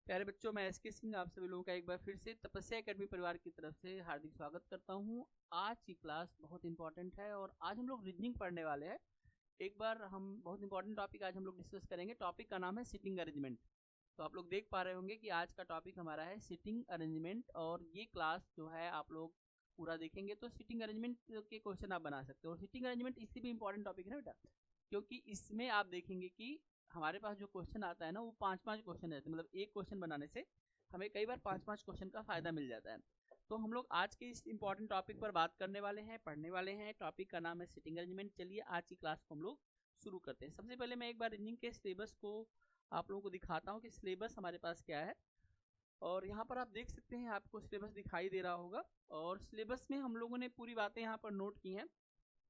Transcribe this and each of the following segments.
प्यारे बच्चों, मैं एसके सिंह आप सभी लोगों का एक बार फिर से तपस्या एकेडमी परिवार की तरफ से हार्दिक स्वागत करता हूं। आज की क्लास बहुत इंपॉर्टेंट है और आज हम लोग रीजनिंग पढ़ने वाले हैं। एक बार हम बहुत इंपॉर्टेंट टॉपिक आज हम लोग डिस्कस करेंगे। टॉपिक का नाम है सिटिंग अरेंजमेंट। तो आप लोग देख पा रहे होंगे कि आज का टॉपिक हमारा है सिटिंग अरेंजमेंट, और ये क्लास जो है आप लोग पूरा देखेंगे तो सिटिंग अरेंजमेंट के क्वेश्चन आप बना सकते हो। और सिटिंग अरेंजमेंट इसलिए भी इंपॉर्टेंट टॉपिक है ना बेटा, क्योंकि इसमें आप देखेंगे कि हमारे पास जो क्वेश्चन आता है ना वो 5-5 क्वेश्चन रहते हैं। मतलब एक क्वेश्चन बनाने से हमें कई बार 5-5 क्वेश्चन का फायदा मिल जाता है। तो हम लोग आज के इस इंपॉर्टेंट टॉपिक पर बात करने वाले हैं, पढ़ने वाले हैं। टॉपिक का नाम है सिटिंग अरेंजमेंट। चलिए आज की क्लास को हम लोग शुरू करते हैं। सबसे पहले मैं एक बार रीजनिंग के सिलेबस को आप लोगों को दिखाता हूँ कि सिलेबस हमारे पास क्या है। और यहाँ पर आप देख सकते हैं, आपको सिलेबस दिखाई दे रहा होगा। और सिलेबस में हम लोगों ने पूरी बातें यहाँ पर नोट की हैं।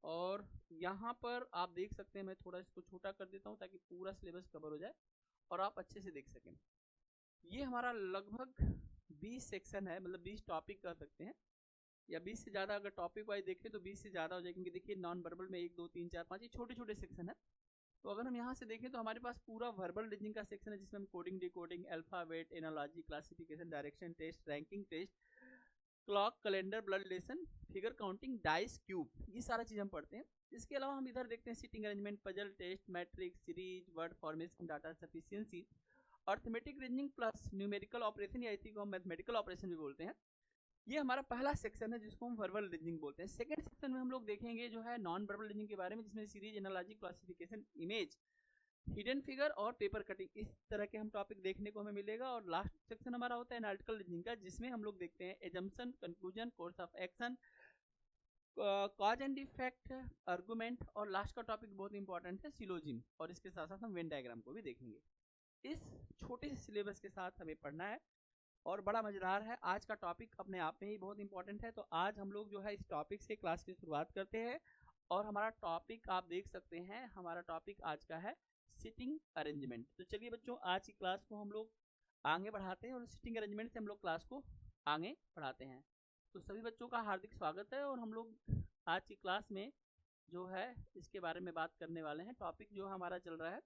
और यहाँ पर आप देख सकते हैं, मैं थोड़ा इसको छोटा कर देता हूँ ताकि पूरा सिलेबस कवर हो जाए और आप अच्छे से देख सकें। ये हमारा लगभग 20 सेक्शन है, मतलब 20 टॉपिक कर सकते हैं, या 20 से ज़्यादा। अगर टॉपिक वाइज देखें तो 20 से ज़्यादा हो जाएंगे। देखिए नॉन वर्बल में 1 2 3 4 5 ये छोटे छोटे सेक्शन है। तो अगर हम यहाँ से देखें तो हमारे पास पूरा वर्बल रीजनिंग का सेक्शन है, जिसमें हम coding, decoding, alphabet, analogy, classification, direction test, ranking test, clock, calendar, blood relation, figure counting, dice, cube, ये सारा चीज़ हम पढ़ते हैं। इसके अलावा हम इधर देखते हैं sitting arrangement, puzzle test, matrix, series, word formation, data sufficiency, arithmetic reasoning plus numerical operation, या इसी को हम मैथमेटिकल ऑपरेशन भी बोलते हैं। ये हमारा पहला सेक्शन है जिसको हम वर्बल रीजनिंग बोलते हैं। सेकंड सेक्शन में हम लोग देखेंगे जो है नॉन वर्बल रीजनिंग के बारे में, जिसमें series, analogy, classification, image, hidden figure और पेपर कटिंग, इस तरह के हम टॉपिक देखने को हमें मिलेगा। और लास्ट सेक्शन हमारा होता है एनालिटिकल रीजनिंग का, जिसमें हम लोग देखते हैं assumption, conclusion, course of action, cause and effect, argument, और लास्ट का टॉपिक बहुत इंपॉर्टेंट है सिलोजिम। और इसके साथ साथ हम वेन डायग्राम को भी देखेंगे। इस छोटे से सिलेबस के साथ हमें पढ़ना है और बड़ा मजेदार है। आज का टॉपिक अपने आप में ही बहुत इंपॉर्टेंट है। तो आज हम लोग जो है इस टॉपिक से क्लास की शुरुआत करते हैं। और हमारा टॉपिक आप देख सकते हैं, हमारा टॉपिक आज का है सिटिंग अरेंजमेंट। तो चलिए बच्चों, आज की क्लास को हम लोग आगे बढ़ाते हैं और सिटिंग अरेंजमेंट से हम लोग क्लास को आगे बढ़ाते हैं। तो सभी बच्चों का हार्दिक स्वागत है। और हम लोग आज की क्लास में जो है इसके बारे में बात करने वाले हैं। टॉपिक जो हमारा चल रहा है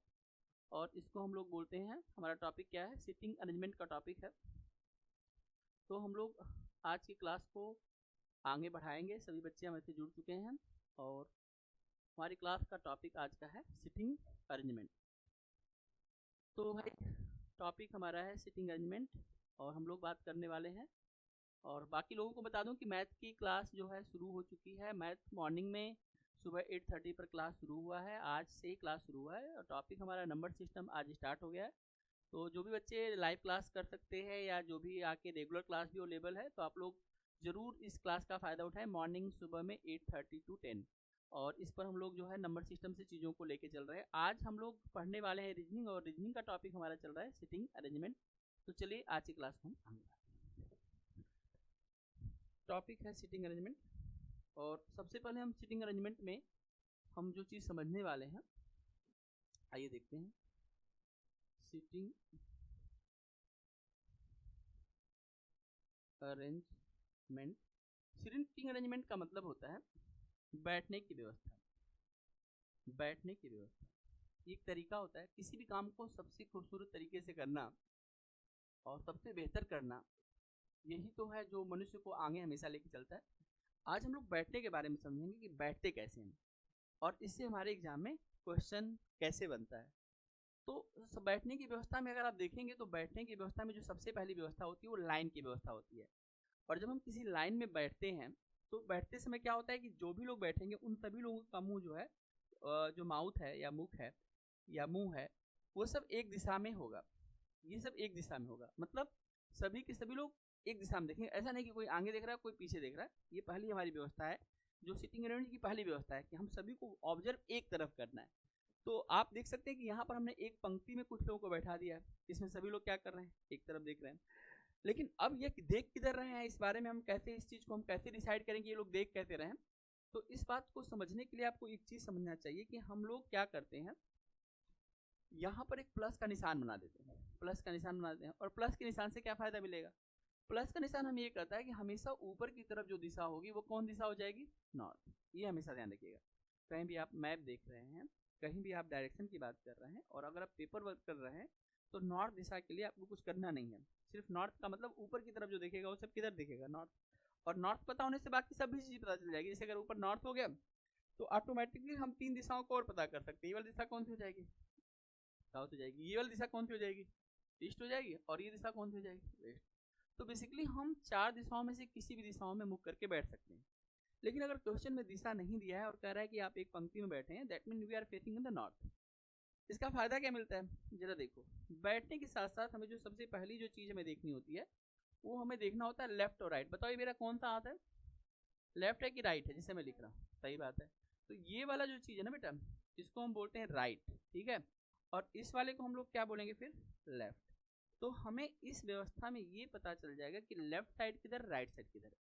और इसको हम लोग बोलते हैं, हमारा टॉपिक क्या है, सिटिंग अरेंजमेंट का टॉपिक है। तो हम लोग आज की क्लास को आगे बढ़ाएंगे। सभी बच्चे हमसे जुड़ चुके हैं और हमारी क्लास का टॉपिक आज का है सिटिंग अरेंजमेंट। तो भाई टॉपिक हमारा है सिटिंग अरेंजमेंट और हम लोग बात करने वाले हैं। और बाकी लोगों को बता दूं कि मैथ की क्लास जो है शुरू हो चुकी है। मैथ मॉर्निंग में सुबह 8:30 पर क्लास शुरू हुआ है, आज से ही क्लास शुरू हुआ है। और टॉपिक हमारा नंबर सिस्टम आज स्टार्ट हो गया है। तो जो भी बच्चे लाइव क्लास कर सकते हैं या जो भी आके रेगुलर क्लास भी अवेलेबल है, तो आप लोग ज़रूर इस क्लास का फ़ायदा उठाएं। मॉर्निंग सुबह में 8:30 to 10, और इस पर हम लोग जो है नंबर सिस्टम से चीज़ों को लेके चल रहे हैं। आज हम लोग पढ़ने वाले हैं रीजनिंग, और रीजनिंग का टॉपिक हमारा चल रहा है सिटिंग अरेंजमेंट। तो चलिए आज की क्लास को हम आगे टॉपिक है सिटिंग अरेंजमेंट। और सबसे पहले हम सिटिंग अरेंजमेंट में हम जो चीज़ समझने वाले हैं, आइए देखते हैं। सिटिंग अरेंजमेंट, सिटिंग अरेंजमेंट का मतलब होता है बैठने की व्यवस्था। बैठने की व्यवस्था एक तरीका होता है किसी भी काम को सबसे खूबसूरत तरीके से करना और सबसे बेहतर करना। यही तो है जो मनुष्य को आगे हमेशा लेके चलता है। आज हम लोग बैठने के बारे में समझेंगे कि बैठते कैसे हैं और इससे हमारे एग्जाम में क्वेश्चन कैसे बनता है। तो बैठने की व्यवस्था में अगर आप देखेंगे तो बैठने की व्यवस्था में जो सबसे पहली व्यवस्था होती है वो लाइन की व्यवस्था होती है। और जब हम किसी लाइन में बैठते हैं तो बैठते समय क्या होता है कि जो भी लोग बैठेंगे उन सभी लोगों का मुंह जो है, जो माउथ है या मुख है या मुंह है, वो सब एक दिशा में होगा। ये सब एक दिशा में होगा, मतलब सभी के सभी लोग एक दिशा में देखेंगे। ऐसा नहीं कि कोई आगे देख रहा है कोई पीछे देख रहा है। ये पहली हमारी व्यवस्था है, जो सिटिंग अरेंजमेंट की पहली व्यवस्था है कि हम सभी को ऑब्जर्व एक तरफ करना है। तो आप देख सकते हैं कि यहाँ पर हमने एक पंक्ति में कुछ लोगों को बैठा दिया है। इसमें सभी लोग क्या कर रहे हैं, एक तरफ देख रहे हैं। लेकिन अब ये देख किधर रहे हैं, इस बारे में हम कैसे, इस चीज़ को हम कैसे डिसाइड करेंगे ये लोग देख कैसे रहे हैं। तो इस बात को समझने के लिए आपको एक चीज़ समझना चाहिए कि हम लोग क्या करते हैं, यहाँ पर एक प्लस का निशान बना देते हैं। प्लस का निशान बना देते हैं और प्लस के निशान से क्या फ़ायदा मिलेगा। प्लस का निशान हमें ये कहता है कि हमेशा ऊपर की तरफ जो दिशा होगी वो कौन दिशा हो जाएगी, नॉर्थ। ये हमेशा ध्यान रखिएगा। कहीं भी आप मैप देख रहे हैं, कहीं भी आप डायरेक्शन की बात कर रहे हैं और अगर आप पेपर वर्क कर रहे हैं तो नॉर्थ दिशा के लिए आपको कुछ करना नहीं है, सिर्फ नॉर्थ का मतलब ऊपर की तरफ जो दिखेगा वो सब किधर दिखेगा, नॉर्थ। और नॉर्थ पता होने से बाकी सभी चीज पता चल जाएगी। जैसे अगर ऊपर नॉर्थ हो गया तो ऑटोमेटिकली हम 3 दिशाओं को और पता कर सकते हैं। ये वाली दिशा कौन सी हो जाएगी, साउथ हो जाएगी। ये वाली दिशा कौन सी हो जाएगी, ईस्ट हो जाएगी। और ये दिशा कौन सी हो जाएगी, वेस्ट। तो बेसिकली हम 4 दिशाओं में से किसी भी दिशाओं में मुख करके बैठ सकते हैं। लेकिन अगर क्वेश्चन में दिशा नहीं दिया है और कह रहा है कि आप एक पंक्ति में बैठे हैं, that mean we are facing in the north. इसका फायदा क्या मिलता है, जरा देखो। बैठने के साथ साथ हमें जो सबसे पहली जो चीज हमें देखनी होती है वो हमें देखना होता है लेफ्ट और राइट। बताओ ये मेरा कौन सा हाथ है, लेफ्ट है कि राइट है, जिसे मैं लिख रहा हूँ, सही बात है। तो ये वाला जो चीज है ना बेटा, इसको हम बोलते हैं राइट, ठीक है। और इस वाले को हम लोग क्या बोलेंगे फिर, लेफ्ट। तो हमें इस व्यवस्था में ये पता चल जाएगा कि लेफ्ट साइड किधर, राइट साइड किधर।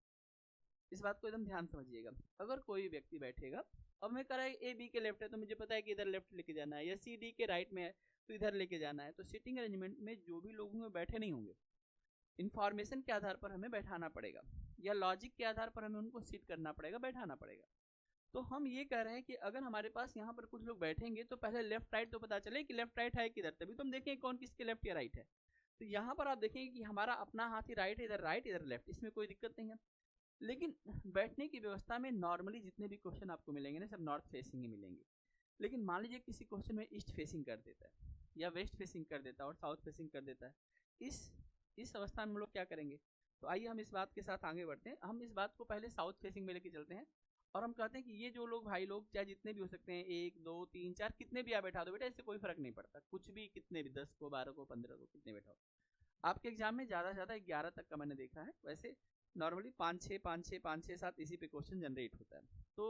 इस बात को एकदम ध्यान समझिएगा। अगर कोई व्यक्ति बैठेगा, अब मैं कह रहा है ए बी के लेफ्ट है तो मुझे पता है कि इधर लेफ्ट लेके जाना है, या सी डी के राइट में है तो इधर लेके जाना है। तो सिटिंग अरेंजमेंट में जो भी लोग में बैठे नहीं होंगे, इंफॉर्मेशन के आधार पर हमें बैठाना पड़ेगा, या लॉजिक के आधार पर हमें उनको सीट करना पड़ेगा, बैठाना पड़ेगा। तो हम ये कह रहे हैं कि अगर हमारे पास यहाँ पर कुछ लोग बैठेंगे तो पहले लेफ्ट राइट तो पता चले कि लेफ्ट राइट है किधर, तभी तो हम देखेंगे कौन किसके लेफ्ट या राइट है। तो यहाँ पर आप देखेंगे कि हमारा अपना हाथ ही राइट है, इधर लेफ्ट, इसमें कोई दिक्कत नहीं है। लेकिन बैठने की व्यवस्था में नॉर्मली जितने भी क्वेश्चन आपको मिलेंगे ना, सब नॉर्थ फेसिंग ही मिलेंगे। लेकिन मान लीजिए किसी क्वेश्चन में ईस्ट फेसिंग कर देता है, या वेस्ट फेसिंग कर देता है, और साउथ फेसिंग कर देता है। इस अवस्था में हम लोग क्या करेंगे, तो आइए हम इस बात के साथ आगे बढ़ते हैं। हम इस बात को पहले साउथ फेसिंग में लेके चलते हैं, और हम कहते हैं कि ये जो लोग भाई लोग चाहे जितने भी हो सकते हैं, 1 2 3 4 कितने भी आप बैठा दो बेटा, इससे कोई फर्क नहीं पड़ता, कुछ भी, कितने भी, 10 को 12 को 15 को कितने बैठाओ। आपके एग्जाम में ज़्यादा से ज़्यादा 11 तक का मैंने देखा है, वैसे नॉर्मली 5 6 5 6 5 6 7 इसी पे क्वेश्चन जनरेट होता है। तो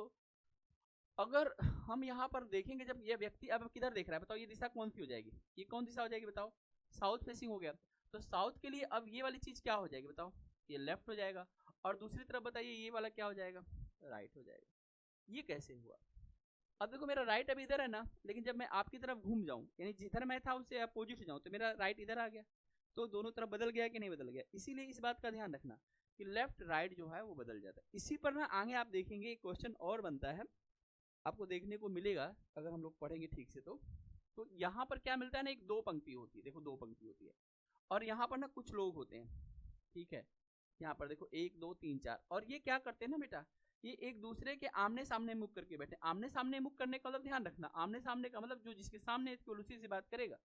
अगर हम यहाँ पर देखेंगे, जब ये व्यक्ति अब किधर देख रहा है, बताओ ये दिशा कौन सी हो जाएगी, ये कौन दिशा हो जाएगी बताओ, साउथ फेसिंग हो गया। तो साउथ के लिए अब ये वाली चीज क्या हो जाएगी बताओ, ये लेफ्ट हो जाएगा। और दूसरी तरफ बताइए ये वाला क्या हो जाएगा, राइट हो जाएगा। ये कैसे हुआ, अब देखो मेरा राइट अभी इधर है ना, लेकिन जब मैं आपकी तरफ घूम जाऊं, यानी जिधर मैं था उससे अपोजिट हो जाऊं, तो मेरा राइट इधर आ गया। तो दोनों तरफ बदल गया कि नहीं बदल गया। इसीलिए इस बात का ध्यान रखना कि लेफ्ट राइट जो है वो बदल जाता है। इसी पर ना आगे आप देखेंगे एक क्वेश्चन और बनता है, आपको देखने को मिलेगा अगर हम लोग पढ़ेंगे ठीक से। तो यहाँ पर क्या मिलता है ना, एक 2 पंक्ति होती है, देखो 2 पंक्ति होती है, और यहाँ पर ना कुछ लोग होते हैं, ठीक है। यहाँ पर देखो 1 2 3 4, और ये क्या करते हैं ना बेटा, ये एक दूसरे के आमने सामने मुख करके बैठे। आमने सामने मुख करने का मतलब ध्यान रखना, आमने सामने का मतलब जो जिसके सामने इसको उसी से बात करेगा,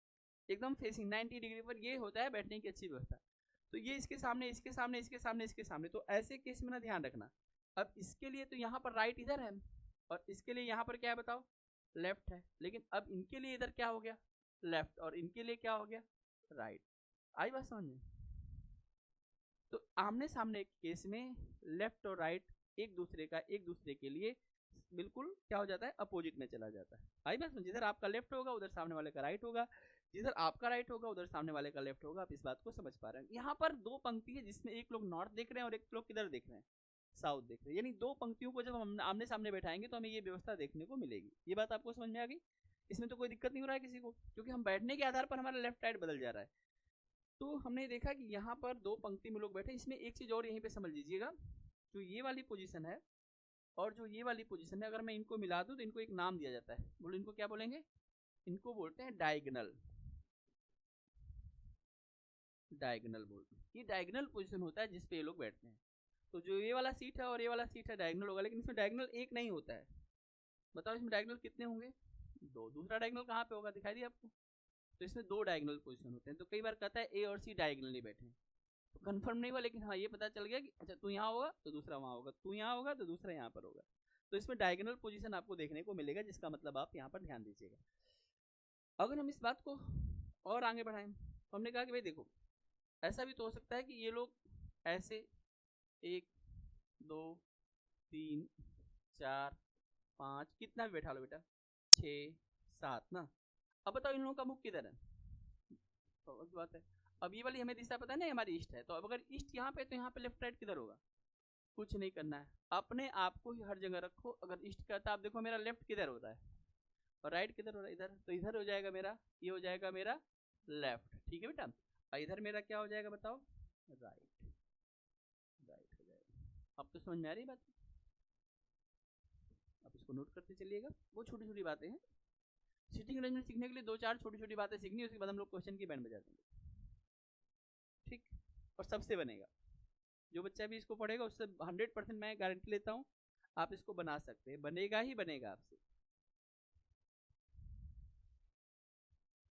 एकदम फेसिंग 90 डिग्री पर। ये होता है बैठने की अच्छी व्यवस्था। तो ये इसके सामने, इसके सामने, इसके सामने, इसके सामने, तो ऐसे केस में ना ध्यान रखना। अब इसके लिए तो यहाँ पर राइट इधर है, और इसके लिए यहाँ पर क्या है बताओ, लेफ्ट है। लेकिन अब इनके लिए इधर क्या हो गया, लेफ्ट, और इनके लिए क्या हो गया, राइट। आई बात समझ में। तो आमने सामने केस में लेफ्ट और राइट एक दूसरे के लिए बिल्कुल क्या हो जाता है, अपोजिट में चला जाता है। आई बात समझ, जिधर आपका लेफ्ट होगा उधर सामने वाले का राइट होगा, जिधर आपका राइट होगा उधर सामने वाले का लेफ्ट होगा। आप इस बात को समझ पा रहे हैं। यहाँ पर 2 पंक्ति है जिसमें एक लोग नॉर्थ देख रहे हैं और एक लोग किधर देख रहे हैं, साउथ देख रहे हैं। यानी 2 पंक्तियों को जब हम आमने सामने बैठाएंगे तो हमें ये व्यवस्था देखने को मिलेगी। ये बात आपको समझ में आ गई, इसमें तो कोई दिक्कत नहीं हो रहा है किसी को, क्योंकि हम बैठने के आधार पर हमारा लेफ्ट राइट बदल जा रहा है। तो हमने देखा कि यहाँ पर 2 पंक्ति में लोग बैठे। इसमें एक चीज और यहीं पे समझ लीजिएगा, जो ये वाली पोजीशन है और जो ये वाली पोजीशन है, अगर मैं इनको मिला दूं तो इनको एक नाम दिया जाता है। बोलो इनको क्या बोलेंगे, इनको बोलते हैं डायगोनल। डायगोनल बोलते हैं, ये डायगोनल पोजीशन होता है जिसपे ये लोग बैठते हैं। तो जो ये वाला सीट है और ये वाला सीट है डायगोनल होगा, लेकिन इसमें डायगोनल एक नहीं होता है। बताओ इसमें डायगोनल कितने होंगे, 2। दूसरा डायगोनल कहाँ पे होगा, दिखाई दिया आपको। तो इसमें 2 डायगोनल पोजीशन होते हैं। तो कई बार कहता है ए और सी डायगोनली बैठे हैं, तो कंफर्म नहीं हुआ, लेकिन हाँ ये पता चल गया कि अच्छा तू यहाँ होगा तो दूसरा वहाँ होगा, तू यहाँ होगा तो दूसरा यहाँ पर होगा। तो इसमें डायगोनल पोजीशन आपको देखने को मिलेगा, जिसका मतलब आप यहाँ पर ध्यान दीजिएगा। अगर हम इस बात को और आगे बढ़ाएं तो हमने कहा कि भाई देखो, ऐसा भी तो हो सकता है कि ये लोग ऐसे 1 2 3 4 5 कितना भी बैठा लो बेटा, 6 7 ना। अब बताओ इन लोगों का मुख किधर है, तो बात है। अब ये वाली हमें दिशा पता है ना हमारी ईस्ट है, तो अब अगर ईस्ट यहाँ पे तो यहाँ पे लेफ्ट राइट किधर होगा, कुछ नहीं करना है, अपने आप को ही हर जगह रखो। अगर ईस्ट का आप देखो मेरा लेफ्ट किधर हो रहा है और राइट किधर हो रहा है, इधर, तो इधर हो जाएगा मेरा, ये हो जाएगा मेरा लेफ्ट, ठीक है बेटा। और इधर मेरा क्या हो जाएगा बताओ, राइट, राइट हो जाएगा। अब तो समझ में आ रही बात, अब इसको नोट करते चलिएगा, वो छोटी छोटी बातें हैं। सीटिंग अरेंजमेंट सीखने के लिए 2-4 छोटी छोटी बातें सीखनी, उसके बाद हम लोग क्वेश्चन की बैंड बजा देंगे, ठीक। और सबसे बनेगा, जो बच्चा भी इसको पढ़ेगा उससे 100% मैं गारंटी लेता हूँ आप इसको बना सकते हैं, बनेगा ही बनेगा आपसे।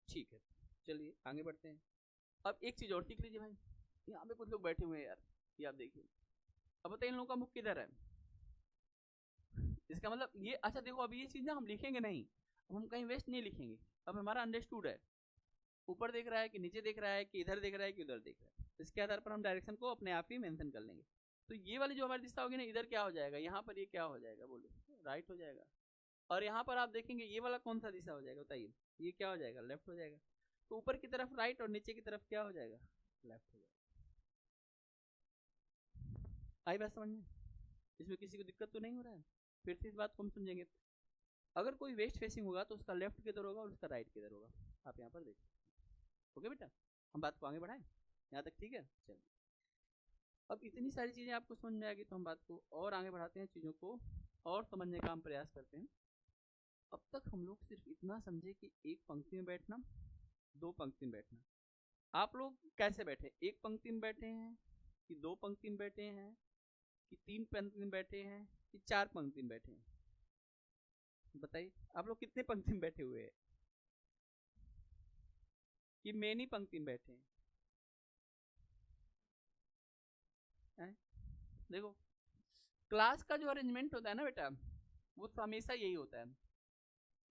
ठीक है, चलिए आगे बढ़ते हैं। अब एक चीज और सीख लीजिए भाई, यहाँ पे कुछ लोग बैठे हुए हैं यार, ये आप देखिए। अब बताइए इन लोगों का मुख किधर है, इसका मतलब ये, अच्छा देखो अब ये चीज ना हम लिखेंगे नहीं, अब हम कहीं वेस्ट नहीं लिखेंगे, अब हमारा अंडरस्टूड है, ऊपर देख रहा है कि नीचे देख रहा है कि इधर देख रहा है कि उधर देख रहा है, इसके आधार पर हम डायरेक्शन को अपने आप ही मेंशन कर लेंगे। तो ये वाली जो हमारी दिशा होगी ना, इधर क्या हो जाएगा, यहाँ पर ये क्या हो जाएगा, बोलो राइट हो जाएगा। और यहाँ पर आप देखेंगे ये वाला कौन सा दिशा हो जाएगा बताइए, ये क्या हो जाएगा, लेफ्ट हो जाएगा। तो ऊपर की तरफ राइट और नीचे की तरफ क्या हो जाएगा, लेफ्ट हो जाएगा। आई बात समझ में, इसमें किसी को दिक्कत तो नहीं हो रहा है। फिर से इस बात को हम समझेंगे, अगर कोई वेस्ट फेसिंग होगा तो उसका लेफ्ट किधर होगा और उसका राइट किधर होगा, आप यहाँ पर देखिए। ओके बेटा, हम बात को आगे बढ़ाएं यहाँ तक, ठीक है। चलिए अब इतनी सारी चीज़ें आपको समझ में आ गई तो हम बात को और आगे बढ़ाते हैं, चीज़ों को और समझने का हम प्रयास करते हैं। अब तक हम लोग सिर्फ इतना समझे कि एक पंक्ति में बैठना, दो पंक्ति में बैठना। आप लोग कैसे बैठे, एक पंक्ति में बैठे हैं कि दो पंक्ति में बैठे हैं कि तीन पंक्ति में बैठे हैं कि चार पंक्ति में बैठे हैं, बताइए आप लोग कितने पंक्ति में बैठे हुए हैं, कि मेनी पंक्ति में बैठे हैं। देखो क्लास का जो अरेंजमेंट होता है ना बेटा, वो तो हमेशा यही होता है,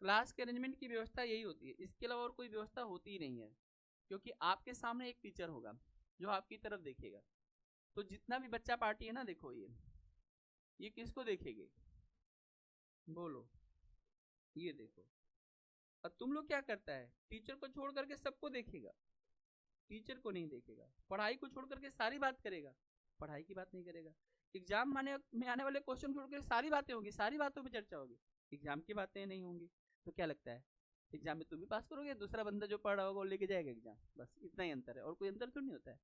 क्लास के अरेंजमेंट की व्यवस्था यही होती है, इसके अलावा और कोई व्यवस्था होती ही नहीं है। क्योंकि आपके सामने एक टीचर होगा जो आपकी तरफ देखेगा, तो जितना भी बच्चा पार्टी है ना, देखो ये किसको देखेगी, बोलो ये देखो। और तुम लोग क्या करता है, टीचर को छोड़ करके सबको देखेगा, टीचर को नहीं देखेगा, पढ़ाई को छोड़ करके सारी बात करेगा, पढ़ाई की बात नहीं करेगा। एग्जाम में आने वाले क्वेश्चन छोड़ कर सारी बातें होगी, सारी बातों पर चर्चा होगी, एग्जाम की बातें नहीं होंगी। तो क्या लगता है एग्जाम में तुम भी पास करोगे, दूसरा बंदा जो पढ़ रहा होगा वो लेके जाएगा एग्जाम, बस इतना ही अंतर है, और कोई अंतर तो नहीं होता है।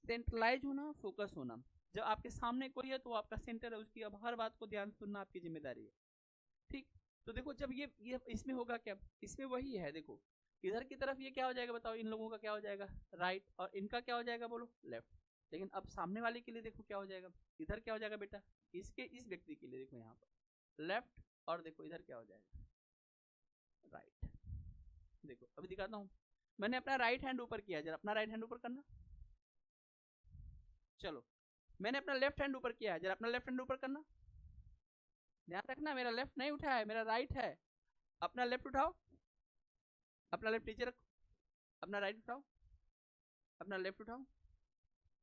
सेंट्रलाइज होना, फोकस होना, जब आपके सामने कोई है तो आपका सेंटर है, उसकी अब हर बात को ध्यान सुनना आपकी जिम्मेदारी है, ठीक। तो देखो जब ये इसमें होगा क्या, इसमें वही है, देखो इधर की तरफ ये क्या हो जाएगा बताओ, इन लोगों का क्या हो जाएगा, राइट, और इनका क्या हो जाएगा, बोलो लेफ्ट। लेकिन अब सामने वाले के लिए देखो क्या हो जाएगा, इधर क्या हो जाएगा बेटा, इसके इस व्यक्ति के लिए देखो यहाँ पर लेफ्ट, और देखो इधर क्या हो जाएगा, राइट। देखो अभी दिखाता हूँ, मैंने अपना राइट हैंड ऊपर किया, जरा अपना राइट हैंड ऊपर करना, चलो मैंने अपना लेफ्ट हैंड ऊपर किया है, जरा अपना लेफ्ट हैंड ऊपर करना, ध्यान रखना मेरा लेफ्ट नहीं उठा है, मेरा राइट है। अपना लेफ्ट उठाओ, अपना लेफ्ट नीचे रखो, अपना राइट उठाओ, अपना लेफ्ट उठाओ,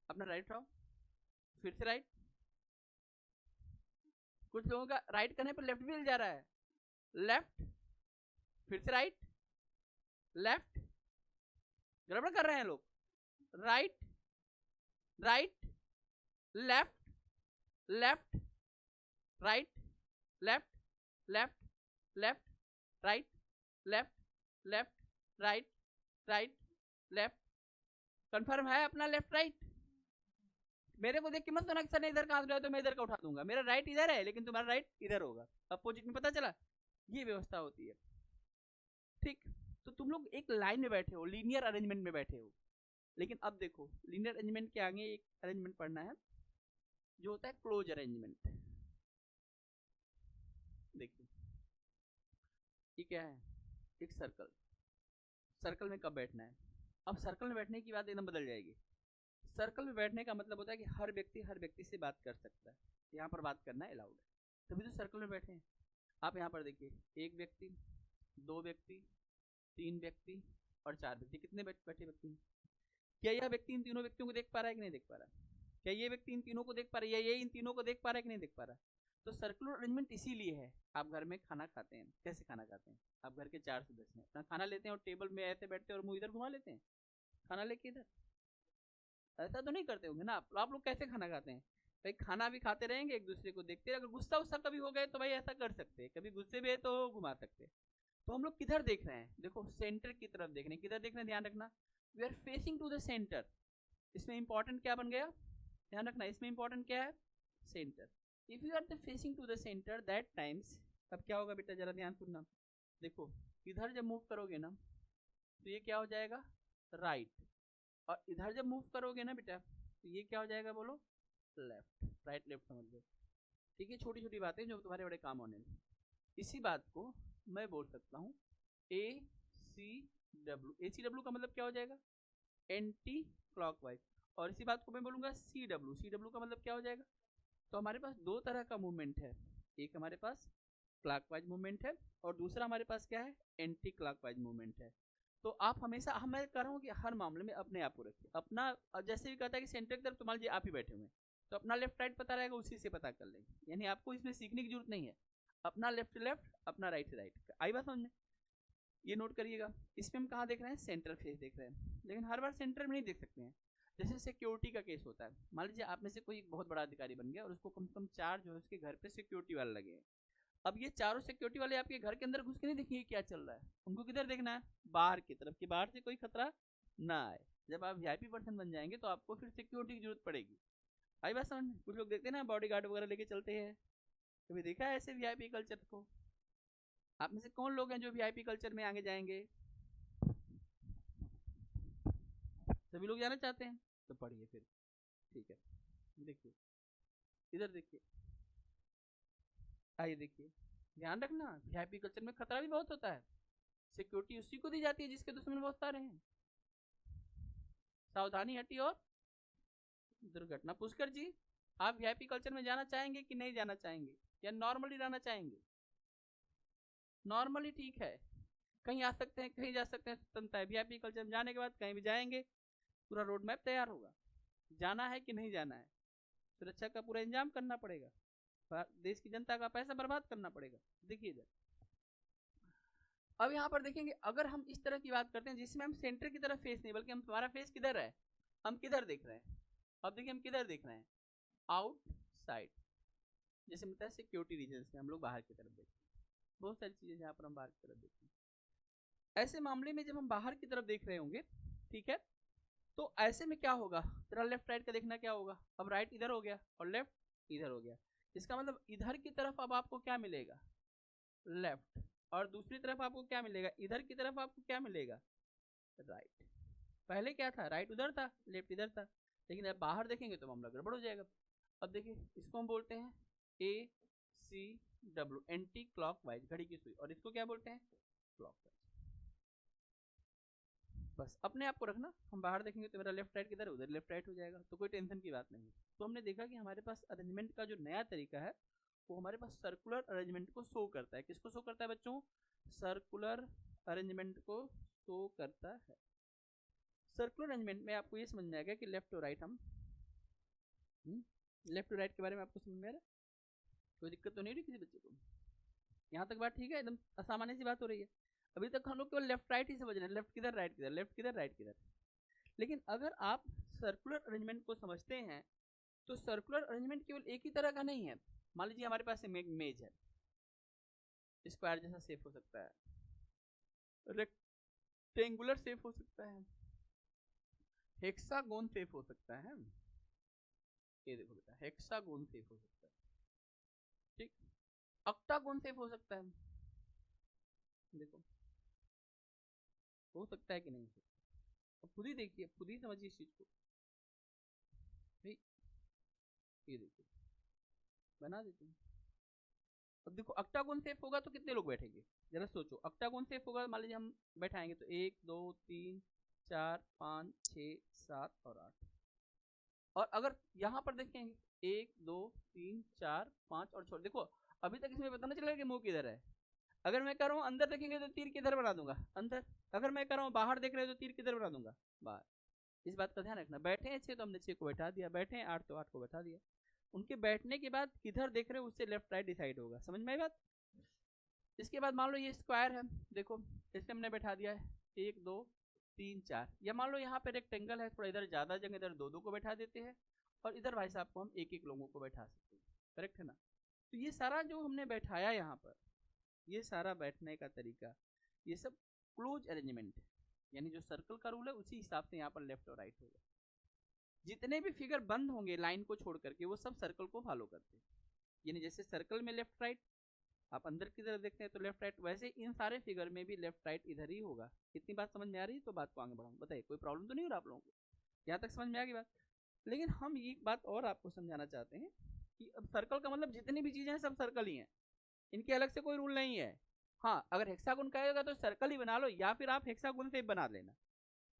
अपना राइट उठाओ, फिर से राइट। कुछ लोगों का राइट करने पर लेफ्ट भी हिल जा रहा है, लेफ्ट फिर से राइट, लेफ्ट, गड़बड़ कर रहे हैं लोग, right right left left right left left left right left left right right left. Confirm है अपना लेफ्ट राइट, मेरे को देख के मत सुना सर इधर कहां तो मैं इधर का उठा दूंगा, मेरा राइट इधर है लेकिन तुम्हारा राइट इधर होगा, अपोजिट में, पता चला, ये व्यवस्था होती है, ठीक। तो तुम लोग एक लाइन में बैठे हो, लीनियर अरेंजमेंट में बैठे हो, लेकिन अब देखो लीनियर अरेंजमेंट के आगे एक अरेंजमेंट पढ़ना है जो होता है क्लोज अरेंजमेंट। देखिए ये क्या है, एक सर्कल, सर्कल में कब बैठना है, अब सर्कल में बैठने की बात एकदम बदल जाएगी। सर्कल में बैठने का मतलब होता है कि हर व्यक्ति से बात कर सकता है, यहाँ पर बात करना अलाउड है, तभी तो सर्कल में बैठे हैं। आप यहाँ पर देखिए, एक व्यक्ति, दो व्यक्ति, तीन व्यक्ति और चार व्यक्ति, कितने बैठे व्यक्ति हैं? क्या यह व्यक्ति इन तीनों व्यक्तियों को देख पा रहा है कि नहीं देख पा रहा, क्या ये व्यक्ति इन तीनों को देख पा रहा है, या ये इन तीनों को देख पा रहा है कि नहीं देख पा रहा। तो सर्कुलर अरेंजमेंट इसीलिए है, आप घर में खाना खाते हैं, कैसे खाना खाते हैं, आप घर के 4 सदस्य हैं, अपना खाना लेते हैं और टेबल में ऐसे बैठते हैं और मुंह इधर घुमा लेते हैं, खाना लेके इधर, ऐसा तो नहीं करते होंगे ना आप लोग कैसे खाना खाते हैं भाई, खाना भी खाते रहेंगे एक दूसरे को देखते, अगर गुस्सा उस्सा कभी हो गए तो भाई ऐसा कर सकते हैं, कभी गुस्से में तो घुमा सकते हैं। तो हम लोग किधर देख रहे हैं, देखो सेंटर की तरफ देख रहे हैं, किधर देख रहे हैं, ध्यान रखना, we are facing to the centre. इसमें इंपॉर्टेंट क्या बन गया, ध्यान रखना, इसमें इंपॉर्टेंट क्या है, centre. If you are the facing to the centre that times, अब क्या होगा बेटा, जरा ध्यान सुनना, देखो इधर जब मूव करोगे ना तो ये क्या हो जाएगा, राइट, और इधर जब मूव करोगे ना बेटा तो ये क्या हो जाएगा, बोलो, लेफ्ट। राइट लेफ्ट समझ लो, ठीक है। छोटी छोटी बातें जो तुम्हारे बड़े काम होने हैं। इसी बात को मैं बोल सकता हूँ ACW। ACW का मतलब क्या हो जाएगा, एंटी क्लॉकवाइज। और इसी बात को मैं बोलूंगा CW। CW का मतलब क्या हो जाएगा। तो हमारे पास दो तरह का मूवमेंट है, एक हमारे पास क्लॉकवाइज मूवमेंट है और दूसरा हमारे पास क्या है, एंटी क्लॉकवाइज मूवमेंट है। तो आप हमेशा, मैं कह रहा हूँ कि हर मामले में अपने आप को रखिए अपना। जैसे भी कहता है कि सेंटर की तरफ तो मान लीजिए आप ही बैठे हुए हैं तो अपना लेफ्ट राइट पता रहेगा, उसी से पता कर लेंगे। यानी आपको इसमें सीखने की जरूरत नहीं है, अपना लेफ्ट लेफ्ट, अपना राइट राइट। आई बात समझ में, ये नोट करिएगा। इसमें हम कहाँ देख रहे हैं, सेंटर फेस देख रहे हैं, लेकिन हर बार सेंटर में नहीं देख सकते हैं। जैसे सिक्योरिटी का केस होता है, मान लीजिए आप में से कोई बहुत बड़ा अधिकारी बन गया और उसको कम से कम 4 जो है उसके घर पे सिक्योरिटी वाले लगे हैं। अब ये चारों सिक्योरिटी वाले आपके घर के अंदर घुस के नहीं देखेंगे क्या चल रहा है, उनको किधर देखना है, बाहर की तरफ, कि बाहर से कोई खतरा ना आए। जब आप VIP पर्सन बन जाएंगे तो आपको फिर सिक्योरिटी की जरूरत पड़ेगी। आई बात समझ में। कुछ लोग देखते हैं ना बॉडी गार्ड वगैरह लेके चलते हैं, कभी देखा है ऐसे VIP कल्चर को। आप में से कौन लोग हैं जो VIP कल्चर में आगे जाएंगे, सभी लोग जाना चाहते हैं, तो पढ़िए फिर, ठीक है। देखिए इधर देखिए, आइए देखिए, ध्यान रखना VIP कल्चर में खतरा भी बहुत होता है। सिक्योरिटी उसी को दी जाती है जिसके दुश्मन बहुत सारे हैं। सावधानी हटी और दुर्घटना। पुष्कर जी, आप VIP कल्चर में जाना चाहेंगे कि नहीं जाना चाहेंगे, या नॉर्मली रहना चाहेंगे। नॉर्मली ठीक है, कहीं आ सकते हैं कहीं जा सकते हैं, स्वतंत्रता है। VIP कल्चर में जाने के बाद कहीं भी जाएंगे, पूरा रोड मैप तैयार होगा, जाना है कि नहीं जाना है, सुरक्षा का पूरा इंतजाम करना पड़ेगा, देश की जनता का पैसा बर्बाद करना पड़ेगा। देखिए इधर, अब यहाँ पर देखेंगे, अगर हम इस तरह की बात करते हैं जिसमें हम सेंटर की तरफ फेस नहीं, बल्कि हम, हमारा फेस किधर है, हम किधर देख रहे हैं। अब देखिए हम किधर देख रहे हैं, आउटसाइड। जैसे मतलब सिक्योरिटी रीजन में हम लोग बाहर की तरफ देखते हैं, बहुत सारी चीजें यहाँ पर हम बाहर की तरफ देखते हैं। ऐसे मामले में जब हम बाहर की तरफ देख रहे होंगे, ठीक है, तो ऐसे में क्या होगा, जरा लेफ्ट राइट का देखना क्या होगा। अब राइट इधर हो गया और लेफ्ट इधर हो गया, इसका मतलब इधर की तरफ अब आपको क्या मिलेगा, लेफ्ट, और दूसरी तरफ आपको क्या मिलेगा, इधर की तरफ आपको क्या मिलेगा, राइट। पहले क्या था, राइट उधर था लेफ्ट इधर था, लेकिन अब बाहर देखेंगे तो मामला गड़बड़ हो जाएगा। अब देखिए इसको हम बोलते हैं ACW, एंटी क्लॉकवाइज, घड़ी की सुई, और इसको क्या बोलते हैं, क्लॉकवाइज। बस अपने आप को रखना, हम बाहर देखेंगे तो मेरा लेफ्ट राइट किधर, उधर लेफ्ट राइट हो जाएगा, तो कोई टेंशन की बात नहीं। तो हमने देखा कि हमारे पास अरेंजमेंट का जो नया तरीका है वो हमारे पास सर्कुलर अरेंजमेंट को शो करता है। किसको शो करता है बच्चों, सर्कुलर अरेंजमेंट को शो करता है। सर्कुलर अरेंजमेंट में आपको ये समझ में आएगा कि लेफ्ट और राइट, हम लेफ्ट और राइट के बारे में आपको समझ में आ रहा है, कोई दिक्कत तो नहीं रही किसी बच्चे को, यहाँ तक बात ठीक है, एकदम असामान्य सी बात हो रही है। अभी तक हम लोग केवल लेफ्ट राइट ही समझ रहे हैं, लेफ्ट किधर राइट किधर, लेफ्ट किधर राइट किधर। लेकिन अगर आप सर्कुलर अरेंजमेंट को समझते हैं तो सर्कुलर अरेंजमेंट केवल एक ही तरह का नहीं है। मान लीजिए हमारे पास मेज है, स्क्वायर जैसा शेप हो सकता है, रेक्टेंगुलर शेप हो सकता है, हेक्सागोन शेप हो सकता है, ये देखो बेटा हेक्सागोन शेप हो सकता है, ठीक, ऑक्टागोन शेप हो सकता है, देखो हो सकता है कि नहीं हो सकता। अब खुद ही देखिए, खुद ही समझिए इस चीज को, ये देखिए बना देते हैं। अब देखो ऑक्टागोन शेप होगा तो कितने लोग बैठेंगे, जरा सोचो। ऑक्टागोन शेप होगा, मान लीजिए हम बैठाएंगे तो 1 2 3 4 5 6 7 और 8। और अगर यहाँ पर देखेंगे 1 2 3 4 5 और 6, देखो अभी तक इसमें पता नहीं चलेगा कि मुंह किधर है। अगर मैं कह रहा हूँ अंदर देखेंगे तो तीर किधर बना दूंगा, अंदर। अगर मैं कह रहा हूँ बाहर देख रहे हैं तो तीर किधर बना दूंगा, बाहर। इस बात का ध्यान रखना। बैठे हैं 6 तो हमने 6 को बैठा दिया, बैठे हैं 8 तो 8 को बैठा दिया। उनके बैठने के बाद किधर देख रहे हो उससे लेफ्ट राइट डिसाइड होगा, समझ में आई बात। इसके बाद मान लो ये स्क्वायर है, देखो इसे हमने बैठा दिया है 1 2 3 4, या मान लो यहाँ पे रेक्टेंगल है, थोड़ा इधर ज्यादा जगह, इधर 2 2 को बैठा देते हैं, और इधर भाई साहब को हम 1 1 लोगों को बैठा सकते हैं, करेक्ट है ना। तो ये सारा जो हमने बैठाया यहाँ पर, ये सारा बैठने का तरीका, ये सब क्लोज अरेंजमेंट है, यानी जो सर्कल का रूल है उसी हिसाब से यहाँ पर लेफ्ट और राइट होगा। जितने भी फिगर बंद होंगे लाइन को छोड़ करके वो सब सर्कल को फॉलो करते हैं, यानी जैसे सर्कल में लेफ्ट राइट, आप अंदर की तरफ देखते हैं तो लेफ्ट राइट, वैसे इन सारे फिगर में भी लेफ्ट राइट इधर ही होगा। इतनी बात समझ में आ रही है? तो बात को आगे बढ़ाऊँ, बताइए कोई प्रॉब्लम तो नहीं हो रहा आप लोगों को? यहाँ तक समझ में आ गई बात? लेकिन हम एक बात और आपको समझाना चाहते हैं कि अब सर्कल का मतलब जितनी भी चीजें हैं सब सर्कल ही हैं, इनके अलग से कोई रूल नहीं है। हाँ, अगर हेक्सागोन कहेगा तो सर्कल ही बना लो, या फिर आप हेक्सागोन शेप बना लेना।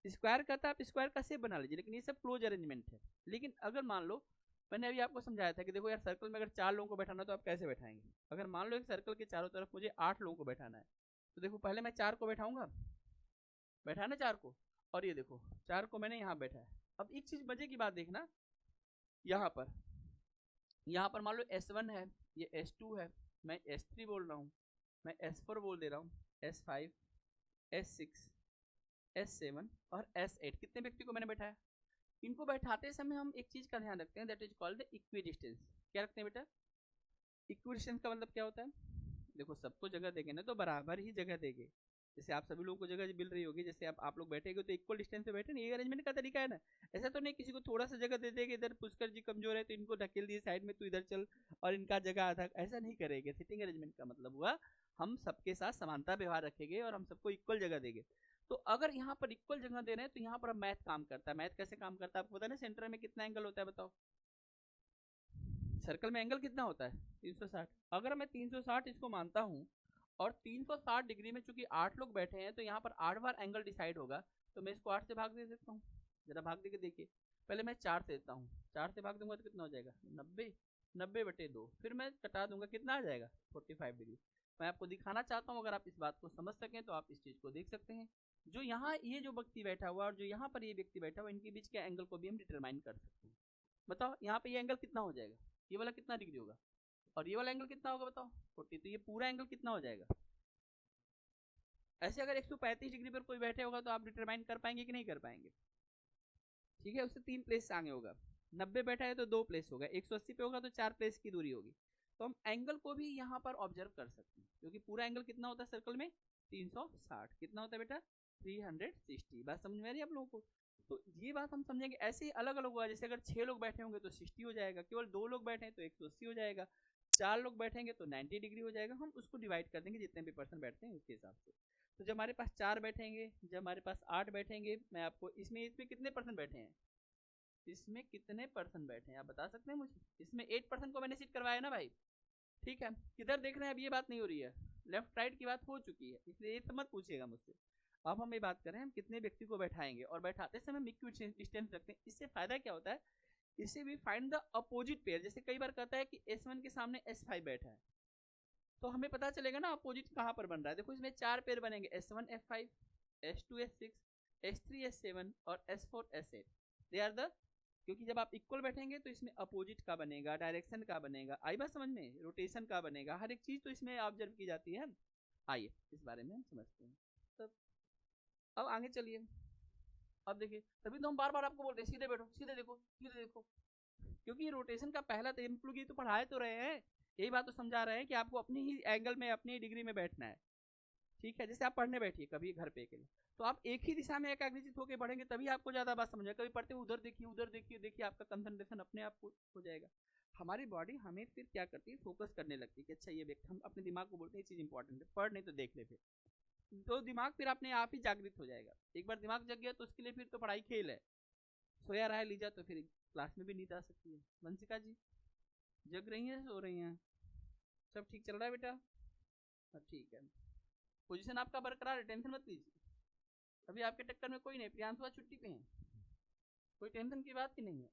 स्क्वायर कहता है आप स्क्वायर का शेप बना लीजिए, लेकिन ये सब क्लोज अरेंजमेंट है। लेकिन अगर मान लो, मैंने अभी आपको समझाया था कि देखो यार सर्कल में अगर 4 लोगों को बैठाना तो आप कैसे बैठाएंगे। अगर मान लो एक सर्कल के चारों तरफ मुझे 8 लोगों को बैठाना है, तो देखो पहले मैं 4 को बैठाऊंगा, बैठाना 4 को, और ये देखो 4 को मैंने यहाँ बैठा है। अब एक चीज मजे की बात देखना, यहाँ पर मान लो S1 है, ये S2 है, मैं S3 बोल रहा हूँ, मैं S4 बोल दे रहा हूँ, S5, S6, S7 और S8, कितने व्यक्ति को मैंने बैठाया। इनको बैठाते समय हम एक चीज का ध्यान रखते हैं, that is called the equidistance. क्या रखते हैं बेटा? इक्विडिस्टेंस का मतलब क्या होता है? देखो सबको जगह देंगे ना तो बराबर ही जगह देंगे। जैसे आप सभी लोगों को जगह मिल रही होगी, जैसे आप लोग बैठेंगे तो इक्वल डिस्टेंस पे बैठे ना, ये अरेंजमेंट का तरीका है ना। ऐसा तो नहीं किसी को थोड़ा सा जगह दे देंगे, इधर पुष्कर जी कमजोर है तो इनको ढकेल दिए साइड में, तू इधर चल और इनका जगह आधा, ऐसा नहीं करेंगे। सिटिंग अरेंजमेंट का मतलब हुआ हम सबके साथ समानता व्यवहार रखेंगे और हम सबको इक्वल जगह देंगे। तो अगर यहाँ पर इक्वल जगह दे रहे हैं तो यहाँ पर मैथ काम करता है। मैथ कैसे काम करता है आपको पता है ना? सेंटर में कितना एंगल होता है बताओ? सर्कल में एंगल कितना होता है? 360। अगर मैं 360 इसको मानता हूँ और 360 डिग्री में चूंकि 8 लोग बैठे हैं तो यहाँ पर 8 बार एंगल डिसाइड होगा, तो मैं इसको 8 से भाग दे सकता हूँ। जरा भाग दे के देखिए, पहले मैं 4 से देता हूँ, 4 से भाग दूंगा तो कितना हो जाएगा? 90, 90/2, फिर मैं कटा दूंगा, कितना आ जाएगा? 45 डिग्री। मैं आपको दिखाना चाहता हूँ, अगर आप इस बात को समझ सकें तो आप इस चीज को देख सकते हैं। जो यहाँ ये जो व्यक्ति बैठा हुआ और जो यहाँ पर ये व्यक्ति बैठा हुआ, इनके बीच के एंगल को भी हम डिटरमाइन कर सकते हैं। बताओ यहाँ पे ये एंगल कितना हो जाएगा? ये वाला कितना डिग्री होगा और ये वाला एंगल कितना होगा बताओ? 40। तो ये पूरा एंगल कितना हो जाएगा? ऐसे अगर 135 डिग्री पर कोई बैठे होगा तो आप डिटरमाइन कर पाएंगे कि नहीं कर पाएंगे? ठीक है, उससे 3 प्लेस आगे होगा। 90 बैठा है तो 2 प्लेस होगा, 180 पे होगा तो 4 प्लेस की दूरी होगी। तो हम एंगल को भी यहाँ पर ऑब्जर्व कर सकते हैं, क्योंकि पूरा एंगल कितना होता है सर्कल में? 360। कितना होता है बेटा? 360। बात समझ में आ रही है आप लोगों को? तो ये बात हम समझेंगे। ऐसे ही अलग अलग होगा, जैसे अगर 6 लोग बैठे होंगे तो 60 हो जाएगा, केवल 2 लोग बैठे हैं तो 180 हो जाएगा, 4 लोग बैठेंगे तो 90 डिग्री हो जाएगा। हम उसको डिवाइड कर देंगे जितने भी पर्सन बैठते हैं उसके हिसाब से। तो जब हमारे पास 4 बैठेंगे, जब हमारे पास 8 बैठेंगे, मैं आपको इसमें कितने पर्सन बैठे हैं, इसमें कितने पर्सन बैठे हैं आप बता सकते हैं मुझे? इसमें 8% को मैंने सीट करवाया ना भाई। ठीक है, किधर देख रहे हैं? अब ये बात नहीं हो रही है, लेफ्ट राइट की बात हो चुकी है, इसलिए ये सब मत पूछिएगा मुझसे। अब हम ये बात करें हम कितने व्यक्ति को बैठाएंगे, और बैठाते समय हम इक्वल डिस्टेंस रखते हैं। इससे फायदा क्या होता है? इससे भी फाइंड द अपोजिट पेयर। जैसे कई बार कहता है कि S1 के सामने S5 बैठा है, तो हमें पता चलेगा ना अपोजिट कहाँ पर बन रहा है। देखो इसमें 4 पेयर बनेंगे, S1 F5, S2 S6, S3 S7 और S4 S8। They are the, क्योंकि जब आप इक्वल बैठेंगे तो इसमें अपोजिट का बनेगा, डायरेक्शन का बनेगा, आई बात समझ में, रोटेशन का बनेगा, हर एक चीज तो इसमें ऑब्जर्व की जाती है। आइए इस बारे में हम समझते हैं। तब अब आगे चलिए। अब देखिए, तभी तो हम बार बार आपको बोलते हैं सीधे बैठो, सीधे देखो, सीधे देखो, क्योंकि रोटेशन का पहला तो हम लोग ये तो पढ़ाए तो रहे हैं, यही बात तो समझा रहे हैं कि आपको अपनी ही एंगल में अपनी डिग्री में बैठना है। ठीक है, जैसे आप पढ़ने बैठिए कभी घर पे अकेले, तो आप एक ही दिशा में एकाग्रचित होकर पढ़ेंगे तभी आपको ज्यादा बात समझ आएगा। कभी पढ़ते उधर देखिए, उधर देखिए, देखिए आपका कंसंट्रेशन अपने आप हो जाएगा। हमारी बॉडी हमें फिर क्या करती है? फोकस करने लगती है कि अच्छा ये व्यक्ति, हम अपने दिमाग को बोलते हैं ये चीज इंपॉर्टेंट है, पढ़ नहीं तो देख ले। फिर तो दिमाग फिर अपने आप ही जागृत हो जाएगा। एक बार दिमाग जग गया तो उसके लिए फिर तो पढ़ाई खेल है। सोया रहा है लीजा तो फिर क्लास में भी नींद आ सकती है। वंशिका जी जग रही हैं, सो रही हैं? सब ठीक चल रहा है बेटा? ठीक है, पोजीशन आपका बरकरार है, टेंशन मत लीजिए। अभी आपके टक्कर में कोई नहीं, प्रियांशु छुट्टी पे हैं, कोई टेंशन की बात ही नहीं है।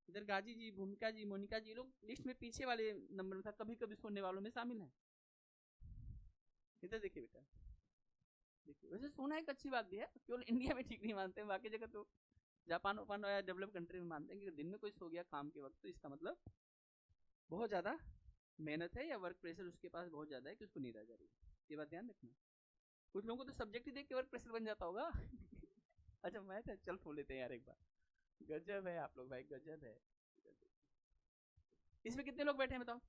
इधर गाजी जी, भूमिका जी, मोनिका जी, लोग लिस्ट में पीछे वाले नंबर में था, कभी कभी सोने वालों में शामिल है। इधर देखिए बेटा, देखिए वैसे सोना एक अच्छी बात भी है, केवल इंडिया में ठीक नहीं मानते हैं, बाकी जगह तो जापान वापान या डेवलप कंट्री में मानते हैं कि दिन में कोई सो गया काम के वक्त तो इसका मतलब बहुत ज़्यादा मेहनत है या वर्क प्रेशर उसके पास बहुत ज़्यादा है कि उसको नींद आ जा रही है। ये बात ध्यान रखना। कुछ लोगों को तो सब्जेक्ट ही देख के वर्क प्रेशर बन जाता होगा। अच्छा मैं तो चल सो लेते हैं यार एक बार। गजब है आप लोग भाई, गजब है। इसमें कितने लोग बैठे हैं बताओ?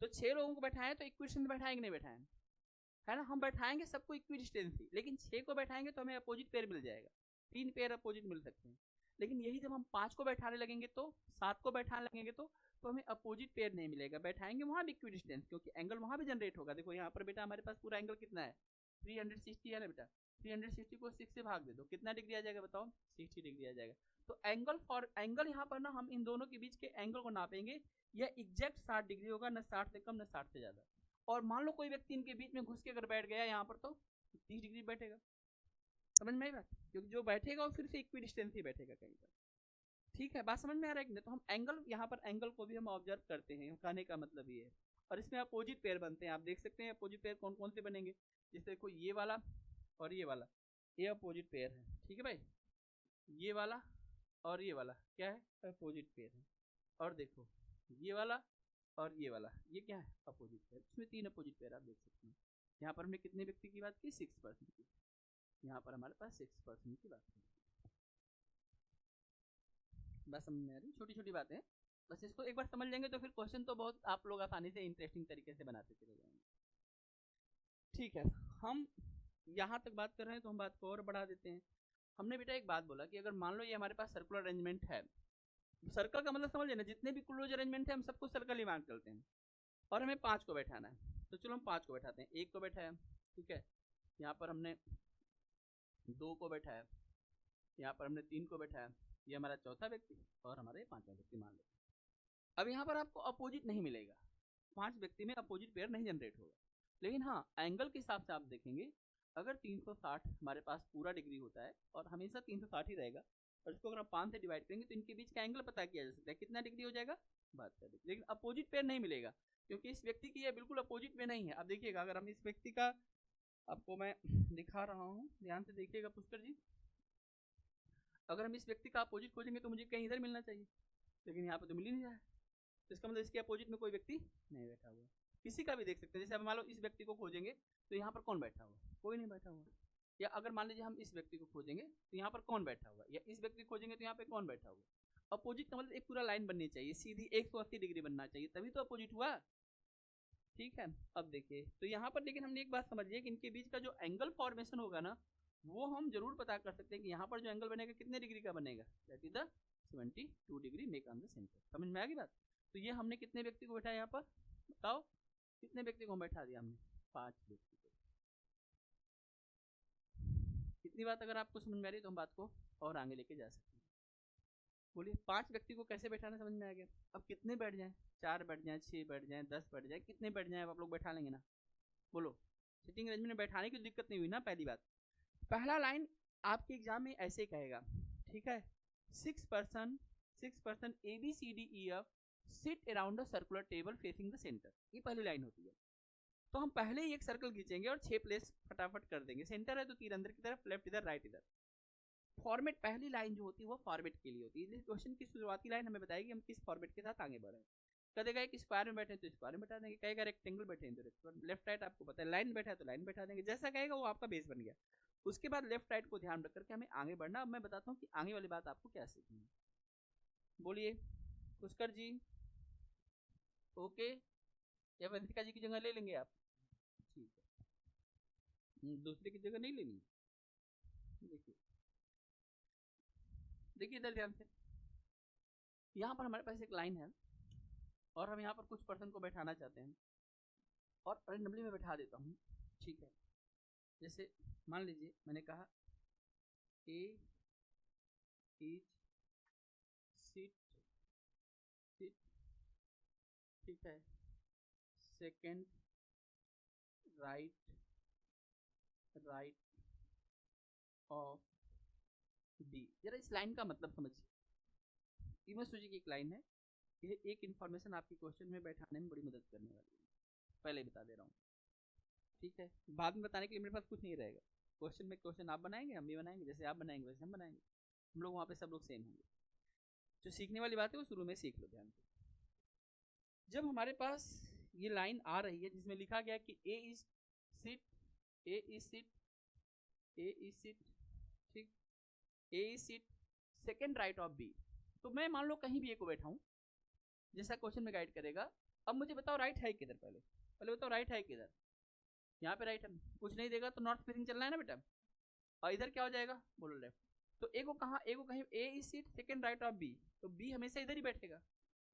तो 6 लोगों को बैठाएं तो इक्वेशन में बैठाएंगे नहीं बैठाएं, है ना? हम बैठाएंगे सबको इक्वी डिस्टेंस ही, लेकिन 6 को बैठाएंगे तो हमें अपोजिट पेयर मिल जाएगा, 3 पेयर अपोजिट मिल सकते हैं। लेकिन यही जब हम 5 को बैठाने लगेंगे तो 7 को बैठाने लगेंगे तो हमें अपोजिट पेयर नहीं मिलेगा। बैठाएंगे वहां भी इक्विडिस्टेंस, क्योंकि एंगल वहां भी जनरेट होगा। देखो यहाँ पर बेटा हमारे पास पूरा एंगल कितना है 360 है ना बेटा, 360 को 6 से भाग दे दो, कितना डिग्री आ जाएगा बताओ, 60 डिग्री आ जाएगा। तो एंगल यहाँ पर ना हम इन दोनों के बीच के एंगल को नापेंगे, यह एग्जैक्ट 60 डिग्री होगा, न 60 से कम न 60 से ज्यादा। और मान लो कोई व्यक्ति इनके बीच में घुस के अगर बैठ गया यहाँ पर तो 30 डिग्री बैठेगा। समझ में आई बात, क्योंकि जो बैठेगा वो फिर से इक्विडिस्टेंस ही बैठेगा कहीं पर। ठीक है, बात समझ में आ रहा है कि नहीं? तो हम एंगल यहाँ पर एंगल को भी हम ऑब्जर्व करते हैं, कहने का मतलब ये है। और इसमें अपोजिट पेयर बनते हैं, आप देख सकते हैं अपोजिट पेयर कौन कौन से बनेंगे। जैसे देखो ये वाला और ये वाला, ये अपोजिट पेयर है। ठीक है भाई, ये वाला और ये वाला क्या है, अपोजिट पेयर है। और देखो ये वाला और ये वाला, ये क्या है, अपोजिट पेयर। इसमें 3 अपोजिट पेयर आप देख सकते हैं। यहाँ पर हमने कितने व्यक्ति की बात की, 6% की। यहाँ पर हमारे पास 6% की बात की। बस समझ में आ रही, छोटी छोटी बातें, बस इसको एक बार समझ लेंगे तो फिर क्वेश्चन तो बहुत आप लोग आसानी से इंटरेस्टिंग तरीके से बनाते चले जाएंगे। ठीक है, हम यहाँ तक बात कर रहे हैं तो हम बात को और बढ़ा देते हैं। हमने बेटा एक बात बोला कि अगर मान लो ये हमारे पास सर्कुलर अरेंजमेंट है, सर्कल का मतलब समझ लेना, जितने भी क्लोज अरेंजमेंट है हम सबको सर्कल ही मान चलते हैं, और हमें 5 को बैठाना है। तो चलो हम 5 को बैठाते हैं। 1 को बैठाया, ठीक है, यहाँ पर हमने 2 को बैठाया, यहाँ पर हमने 3 को बैठाया, ये हमारा चौथा व्यक्ति और हमारे 5वां व्यक्ति मान लेते हैं। अब यहाँ पर आपको अपोजिट नहीं मिलेगा, 5 व्यक्ति में अपोजिट पेयर नहीं जनरेट होगा। लेकिन हाँ, एंगल के हिसाब से आप देखेंगे, अगर 360 हमारे पास पूरा डिग्री होता है और हमेशा 360 ही रहेगा, और इसको अगर हम 5 से डिवाइड करेंगे तो इनके बीच का एंगल पता किया जा सकता है, कितना डिग्री हो जाएगा, 72 डिग्री। लेकिन अपोजिट पेयर नहीं मिलेगा, क्योंकि इस व्यक्ति की यह बिल्कुल अपोजिट में नहीं है। अब देखिएगा, अगर हम इस व्यक्ति का, आपको मैं दिखा रहा हूँ, ध्यान से देखिएगा पुष्कर जी, अगर हम इस व्यक्ति का अपोजिट खोजेंगे तो मुझे कहीं इधर मिलना चाहिए, लेकिन यहाँ पर तो मिल ही नहीं रहा है। तो इसका मतलब इसके अपोजिट में कोई व्यक्ति नहीं बैठा हुआ। किसी का भी देख सकते हैं, जैसे अब मान लो इस व्यक्ति को खोजेंगे तो यहाँ पर कौन बैठा हुआ, कोई नहीं बैठा हुआ। या अगर मान लीजिए हम इस व्यक्ति को खोजेंगे तो यहाँ पर कौन बैठा हुआ, या इस व्यक्ति को खोजेंगे तो यहाँ पे कौन बैठा हुआ। अपोजिट का मतलब एक पूरा लाइन बननी चाहिए, सीधी 180 डिग्री बनना चाहिए, तभी तो अपोजिट हुआ। ठीक है, अब देखिए तो यहाँ पर लेकिन हमने एक बात समझिए कि इनके बीच का जो एंगल फॉर्मेशन होगा ना, वो हम जरूर पता कर सकते हैं कि यहाँ पर जो एंगल बनेगा कितने डिग्री का बनेगा, that is the 72 degree make on the centre. समझ में आ गई बात। तो ये हमने कितने व्यक्ति को बैठाया, यहाँ पर बताओ कितने व्यक्ति को हम बैठा दिया, हमने 5 व्यक्ति को। इतनी बात अगर आपको समझ में आ रही है तो हम बात को और आगे लेके जा सकते हैं। बोलिए 5 व्यक्ति को कैसे बैठाना समझ में आ गया। अब कितने बैठ जाएं, 4 बैठ जाएं, 6 बैठ जाएं, 10 बैठ जाएं, कितने बैठ जाएं आप लोग बैठा लेंगे ना, बोलो। सिटिंग अरेंजमेंट में बैठाने की दिक्कत नहीं हुई ना। पहली बात, पहला लाइन आपके एग्जाम में ऐसे कहेगा, ठीक है, 6 person ABCDEF seat around the circular table facing the centre. ये पहली लाइन होती है। तो हम पहले ही एक सर्कल खींचेंगे और 6 प्लेस फटाफट कर देंगे। सेंटर है तो तीर अंदर की तरफ, लेफ्ट इधर, राइट इधर। फॉर्मेट, पहली लाइन जो होती है वो फॉर्मेट के लिए होती है। क्वेश्चन की शुरुआती लाइन हमें बताएगी हम किस फॉर्मेट के साथ आगे बढ़े। कहेगा कि स्क्वायर में बैठे तो स्क्वायर में बैठा देंगे, कहेगा रेक्टेंगल बैठे तो रेक्टेंगल, लेफ्ट राइट आपको पता है, लाइन बैठा है तो लाइन बैठा देंगे, जैसा कहेगा वो आपका बेस बन गया। उसके बाद लेफ्ट राइट को ध्यान रख करके हमें आगे बढ़ना। अब मैं बताता हूँ कि आगे वाली बात आपको क्या सीखनी है। बोलिए पुष्कर जी, ओके, या वंशिका जी की जगह ले लेंगे आप, ठीक है, दूसरे की जगह नहीं लेनी। देखिए इधर ध्यान से, यहाँ पर हमारे पास एक लाइन है और हम यहाँ पर कुछ पर्सन को बैठाना चाहते हैं, और रैंडमली में बैठा देता हूँ, ठीक है। जैसे मान लीजिए मैंने कहा ए इज सिट, ठीक है, सेकेंड राइट ऑफ डी। जरा इस लाइन का मतलब समझिए। इमस सूजी की एक लाइन है, ये एक इन्फॉर्मेशन आपकी क्वेश्चन में बैठाने में बड़ी मदद करने वाली है, पहले बता दे रहा हूँ, ठीक है। बाद में बताने के लिए मेरे पास कुछ नहीं रहेगा। क्वेश्चन में क्वेश्चन आप बनाएंगे, हम भी बनाएंगे, जैसे आप बनाएंगे वैसे हम बनाएंगे, हम लोग वहाँ पे सब लोग सेम होंगे। जो सीखने वाली बात है वो शुरू में सीख लो ध्यान से। जब हमारे पास ये लाइन आ रही है जिसमें लिखा गया कि ए इज सिट, ठीक, A is sit second right of B, तो मैं मान लो कहीं भी ए को बैठाऊं जैसा क्वेश्चन में गाइड करेगा। अब मुझे बताओ राइट है किधर, पहले बताओ राइट है किधर। यहाँ पे राइट है, कुछ नहीं देगा तो नॉर्थ फेसिंग चलना है ना बेटा, और इधर क्या हो जाएगा, बोलो लेफ्ट। तो ए को कहीं A is seat second right of B, तो बी हमेशा इधर ही बैठेगा।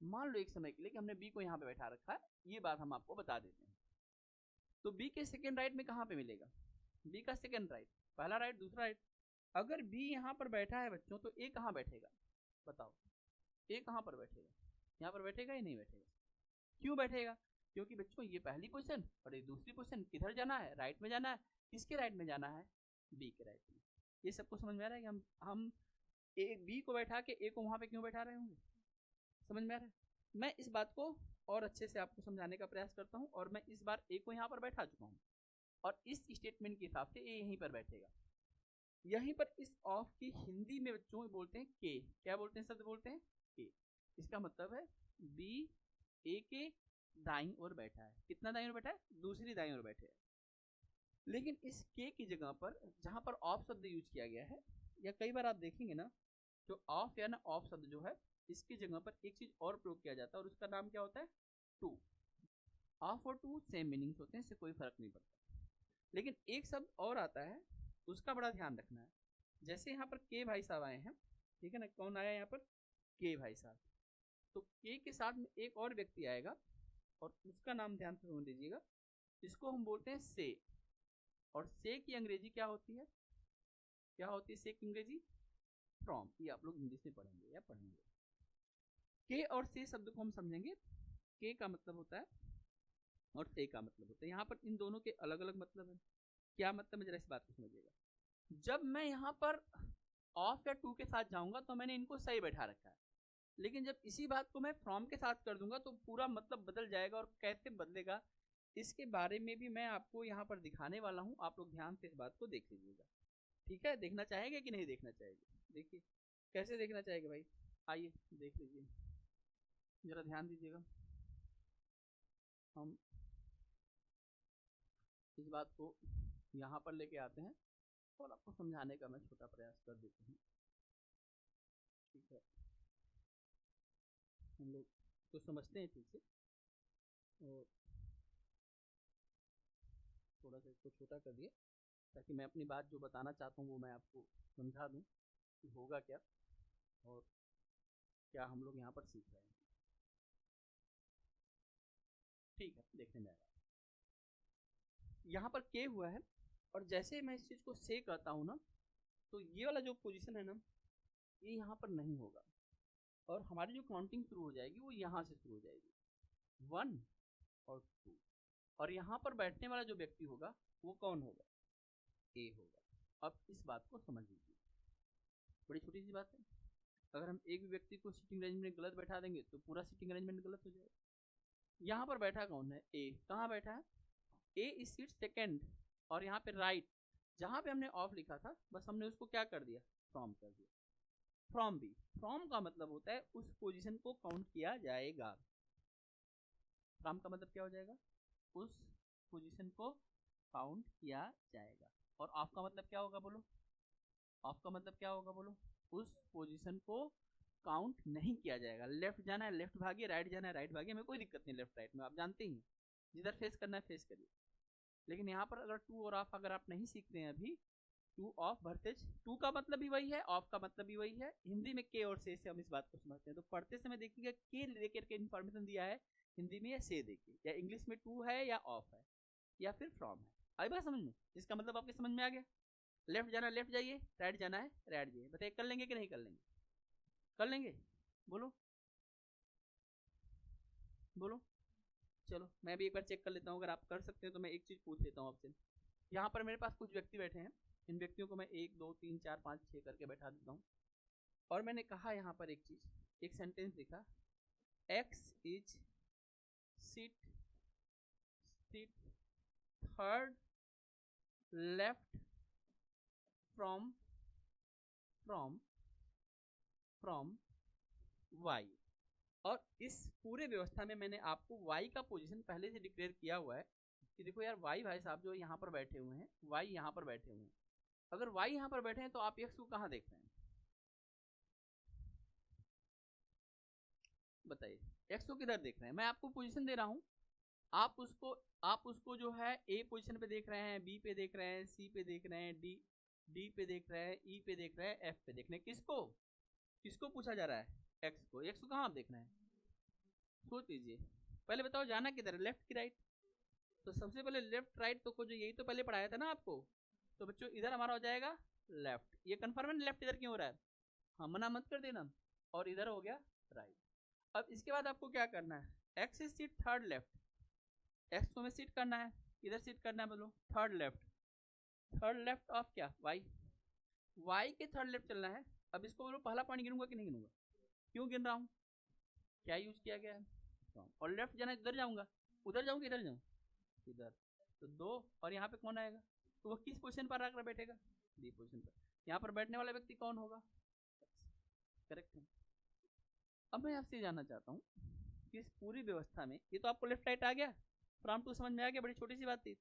मान लो एक समय के लिए कि हमने बी को यहाँ पे बैठा रखा है, ये बात हम आपको बता देते हैं। तो बी के सेकंड राइट में कहाँ पे मिलेगा, बी का सेकंड राइट, पहला राइट दूसरा राइट। अगर बी यहाँ पर बैठा है बच्चों, तो ए कहाँ बैठेगा बताओ, ए कहाँ पर बैठेगा, यहाँ पर बैठेगा या नहीं बैठेगा? क्यों बैठेगा? क्योंकि बच्चों ये पहली पोजीशन और ये दूसरी पोजीशन, किधर जाना है, राइट में जाना है। किसके राइट में जाना है, बी के राइट में। ये सबको समझ में आ रहा है कि हम ए बी को बैठा के ए को वहां पे क्यों बैठा रहे होंगे, समझ में आ रहा है? मैं इस बात को और अच्छे से आपको समझाने का प्रयास करता हूँ, और मैं इस बार ए को यहाँ पर बैठा चुका हूँ, और इस स्टेटमेंट के हिसाब से ए यहीं पर बैठेगा। यहीं पर इस ऑफ की हिंदी में बच्चों बोलते हैं के, क्या बोलते हैं, शब्द बोलते हैं के। इसका मतलब है बी ए के दाईं ओर बैठा है। कितना दाईं ओर बैठा है, दूसरी दाईं ओर बैठे है। लेकिन इस के की जगह पर जहां पर ऑफ शब्द यूज किया गया है, या कई बार आप देखेंगे ना, जो ऑफ या ना ऑफ शब्द जो है, इसकी जगह पर एक चीज और प्रयोग किया जाता है, और उसका नाम क्या होता है, टू। ऑफ और टू सेम मीनिंग्स होते हैं, इससे कोई फर्क नहीं पड़ता। लेकिन एक शब्द और आता है, उसका बड़ा ध्यान रखना है। जैसे यहाँ पर के भाई साहब आए हैं, ठीक है ना, कौन आया यहाँ पर, के भाई साहब। तो के के साथ में एक और व्यक्ति आएगा, और उसका नाम ध्यान से सुन लीजिएगा, इसको हम बोलते हैं से। और से की अंग्रेजी क्या होती है, क्या होती है से की अंग्रेजी, फ्रॉम। ये आप लोग इंग्लिश में पढ़ेंगे या पढ़ेंगे। के और से शब्द को हम समझेंगे। के का मतलब होता है और से का मतलब होता है, यहाँ पर इन दोनों के अलग अलग मतलब है। क्या मतलब है, जरा इस बात को समझिएगा। जब मैं यहाँ पर ऑफ या टू के साथ जाऊंगा तो मैंने इनको सही बैठा रखा है, लेकिन जब इसी बात को मैं फ्रॉम के साथ कर दूंगा तो पूरा मतलब बदल जाएगा। और कैसे बदलेगा, इसके बारे में भी मैं आपको यहाँ पर दिखाने वाला हूँ। आप लोग ध्यान से इस बात को देख लीजिएगा, ठीक है? देखना चाहेंगे कि नहीं देखना चाहेंगे, देखिए कैसे देखना चाहेंगे भाई, आइए देख लीजिए, जरा ध्यान दीजिएगा। हम इस बात को यहाँ पर लेके आते हैं और आपको समझाने का मैं छोटा प्रयास कर देता हूँ, ठीक है? हम लोग तो समझते हैं ठीक से, और थोड़ा सा इसको छोटा कर दिए ताकि मैं अपनी बात जो बताना चाहता हूँ वो मैं आपको समझा दूँ कि होगा क्या और क्या हम लोग यहाँ पर सीख रहे हैं। ठीक है, देखने में आएगा। यहाँ पर के हुआ है, और जैसे मैं इस चीज़ को से करता हूँ ना, तो ये वाला जो पोजीशन है ना, ये यहाँ पर नहीं होगा, और हमारी जो काउंटिंग शुरू हो जाएगी वो यहाँ से शुरू हो जाएगी, 1 और 2। और यहाँ पर बैठने वाला जो व्यक्ति होगा वो कौन होगा, ए होगा। अब इस बात को समझ लीजिए, बड़ी छोटी सी बात है। अगर हम एक भी व्यक्ति को सीटिंग अरेंजमेंट गलत बैठा देंगे तो पूरा सीटिंग अरेंजमेंट गलत हो जाएगा। यहाँ पर बैठा कौन है, ए। कहाँ बैठा है, ए इज सीट सेकेंड, और यहाँ पे राइट, जहाँ पे हमने ऑफ लिखा था बस हमने उसको क्या कर दिया, फ्रॉम कर दिया। फ्रॉम भी, फ्रॉम का मतलब होता है उस पोजीशन को काउंट किया जाएगा। फ्रॉम का मतलब क्या हो जाएगा, उस पोजीशन को काउंट किया जाएगा। और ऑफ का मतलब क्या होगा बोलो, ऑफ का मतलब क्या होगा बोलो, उस पोजीशन को काउंट नहीं किया जाएगा। लेफ्ट जाना है लेफ्ट भागिए, राइट जाना है राइट भागिए, हमें कोई दिक्कत नहीं लेफ्ट राइट में, आप जानते ही जिधर फेस करना है फेस करिए। लेकिन यहाँ पर अगर टू और ऑफ अगर आप नहीं सीखते हैं अभी, टू ऑफ वर्सेज, टू का मतलब भी वही है, ऑफ का मतलब भी वही है। हिंदी में के और से हम इस बात को समझते हैं, तो पढ़ते समय देखिएगा के लेकर के इन्फॉर्मेशन दिया है हिंदी में, या से देखिए, या इंग्लिश में टू है या ऑफ है या फिर फ्रॉम है। आई बात समझ में, इसका मतलब आपके समझ में आ गया। लेफ्ट जाना है लेफ्ट जाइए, राइट जाना है राइट जाइए। बताइए कर लेंगे कि नहीं कर लेंगे, कर लेंगे, बोलो बोलो। चलो मैं भी एक बार चेक कर लेता हूँ, अगर आप कर सकते हैं तो मैं एक चीज़ पूछ लेता हूँ आपसे। यहाँ पर मेरे पास कुछ व्यक्ति बैठे हैं, इन व्यक्तियों को मैं 1 2 3 4 5 6 करके बैठा देता हूँ, और मैंने कहा यहाँ पर एक चीज़, एक सेंटेंस लिखा, X is seat seat third left from from from Y. और इस पूरे व्यवस्था में मैंने आपको वाई का पोजीशन पहले से डिक्लेयर किया हुआ है कि देखो यार वाई भाई साहब जो यहाँ पर बैठे हुए हैं, वाई यहाँ पर बैठे हुए हैं। अगर वाई यहाँ पर बैठे हैं तो आप एक्स को कहाँ देख रहे हैं, बताइए एक्स को किधर देख रहे हैं? मैं आपको पोजीशन दे रहा हूँ, आप उसको जो है ए पोजीशन पे देख रहे हैं, बी पे देख रहे हैं, सी पे देख रहे हैं, डी डी पे देख रहे हैं, ई पे देख रहे हैं, एफ पे देख रहे हैं। किसको किसको पूछा जा रहा है? एक्स को। एक्स को कहाँ आप देखना है? सोच लीजिए। पहले बताओ जाना किधर है, लेफ्ट की राइट? तो सबसे पहले लेफ्ट राइट तो खोजो, यही तो पहले पढ़ाया था ना आपको। तो बच्चों इधर हमारा हो जाएगा लेफ्ट। ये कंफर्म है लेफ्ट इधर क्यों हो रहा है? हाँ, मना मत कर देना। और इधर हो गया राइट। अब इसके बाद आपको क्या करना है? X is seat third left. X को हमें सीट करना है, इधर सीट करना है, बोलो third left. Third left of क्या? वाई। वाई के थर्ड लेफ्ट चलना है। अब इसको बोलो पहला पॉइंट गिनूंगा कि नहीं गिनूंगा? क्यों गिन रहा हूँ? क्या यूज किया गया है? और लेफ्ट जाना इधर जाऊंगा, उधर जाऊंगा, इधर जाऊँ, इधर। तो 2 और यहाँ पे कौन आएगा? तो वो किस पोजीशन पर आकर बैठेगा? बी पोजीशन पर। यहाँ पर बैठने वाला व्यक्ति कौन होगा? करेक्ट है। अब मैं आपसे जानना चाहता हूँ कि इस पूरी व्यवस्था में, ये तो आपको लेफ्ट राइट आ गया, फ्रॉम टू समझ में आ गया, बड़ी छोटी सी बात थी।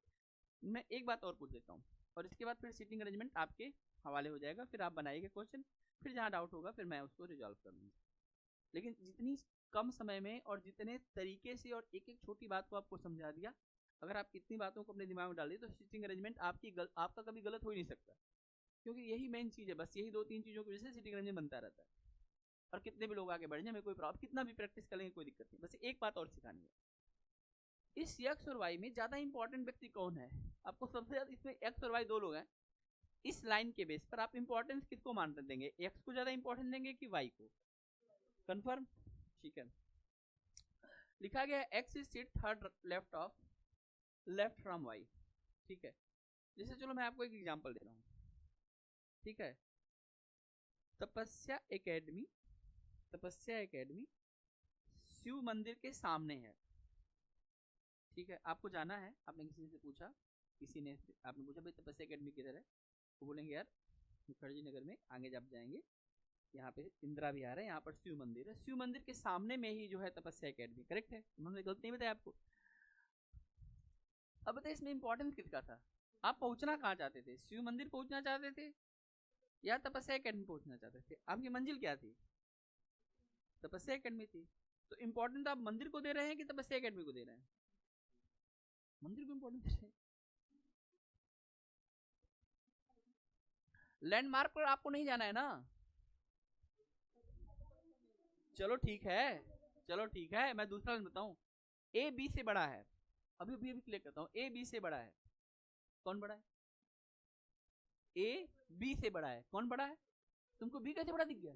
मैं एक बात और पूछ लेता हूँ और इसके बाद फिर सीटिंग अरेंजमेंट आपके हवाले हो जाएगा, फिर आप बनाइएगा क्वेश्चन, फिर जहाँ डाउट होगा फिर मैं उसको रिजॉल्व कर लूँगा। लेकिन जितनी कम समय में और जितने तरीके से और एक एक छोटी बात को आपको समझा दिया, अगर आप इतनी बातों को अपने दिमाग में डाल दिए तो सीटिंग अरेंजमेंट आपका कभी गलत हो ही नहीं सकता, क्योंकि यही मेन चीज़ है। बस यही 2-3 चीज़ों की वजह से सीटिंग अरेंजमेंट बनता रहता है। और कितने भी लोग आगे बढ़ जाए, कोई प्रॉब्लम, कितना भी प्रैक्टिस करेंगे कोई दिक्कत नहीं। बस एक बात और सिखानी है, इस एक्स और वाई में ज्यादा इंपॉर्टेंट व्यक्ति कौन है? आपको सबसे ज्यादा, इसमें एक्स और वाई 2 लोग हैं, इस लाइन के बेस पर आप इंपॉर्टेंस किसको मान देंगे? एक्स को ज्यादा इंपॉर्टेंट देंगे कि वाई को? कंफर्म? ठीक है, लिखा गया X is seat third left of left from Y. ठीक है, जैसे चलो मैं आपको एक एग्जांपल दे रहा हूँ। ठीक है, तपस्या एकेडमी, तपस्या एकेडमी शिव मंदिर के सामने है। ठीक है, आपको जाना है, आपने किसी से पूछा, किसी ने आपने पूछा भाई तपस्या एकेडमी किधर है, तो बोलेंगे यार मुखर्जी नगर में, आगे जब जाएंगे यहाँ पे इंदिरा विहार है, यहाँ पर शिव मंदिर है, शिव मंदिर के सामने में ही जो है तपस्या एकेडमी। करेक्ट है, उन्होंने गलत नहीं बताया आपको। अब बताइए इसमें इंपॉर्टेंस किसका था? आप पहुंचना कहाँ चाहते थे? शिव मंदिर पहुंचना चाहते थे या तपस्या एकेडमी पहुंचना चाहते थे? आपकी मंजिल क्या थी? तपस्या एकेडमी थी। तो इंपॉर्टेंट आप मंदिर को दे रहे हैं कि तपस्या एकेडमी को दे रहे हैं? मंदिर को इंपॉर्टेंट दे रहे हैं। लैंडमार्क पर आपको नहीं जाना है ना? चलो ठीक है, चलो ठीक है, मैं दूसरा बताऊं। ए बी से बड़ा है, अभी अभी अभी क्लियर करता हूं, ए बी से बड़ा है, कौन बड़ा है? ए बी से बड़ा है, कौन बड़ा है? तुमको बी कैसे बड़ा दिख गया?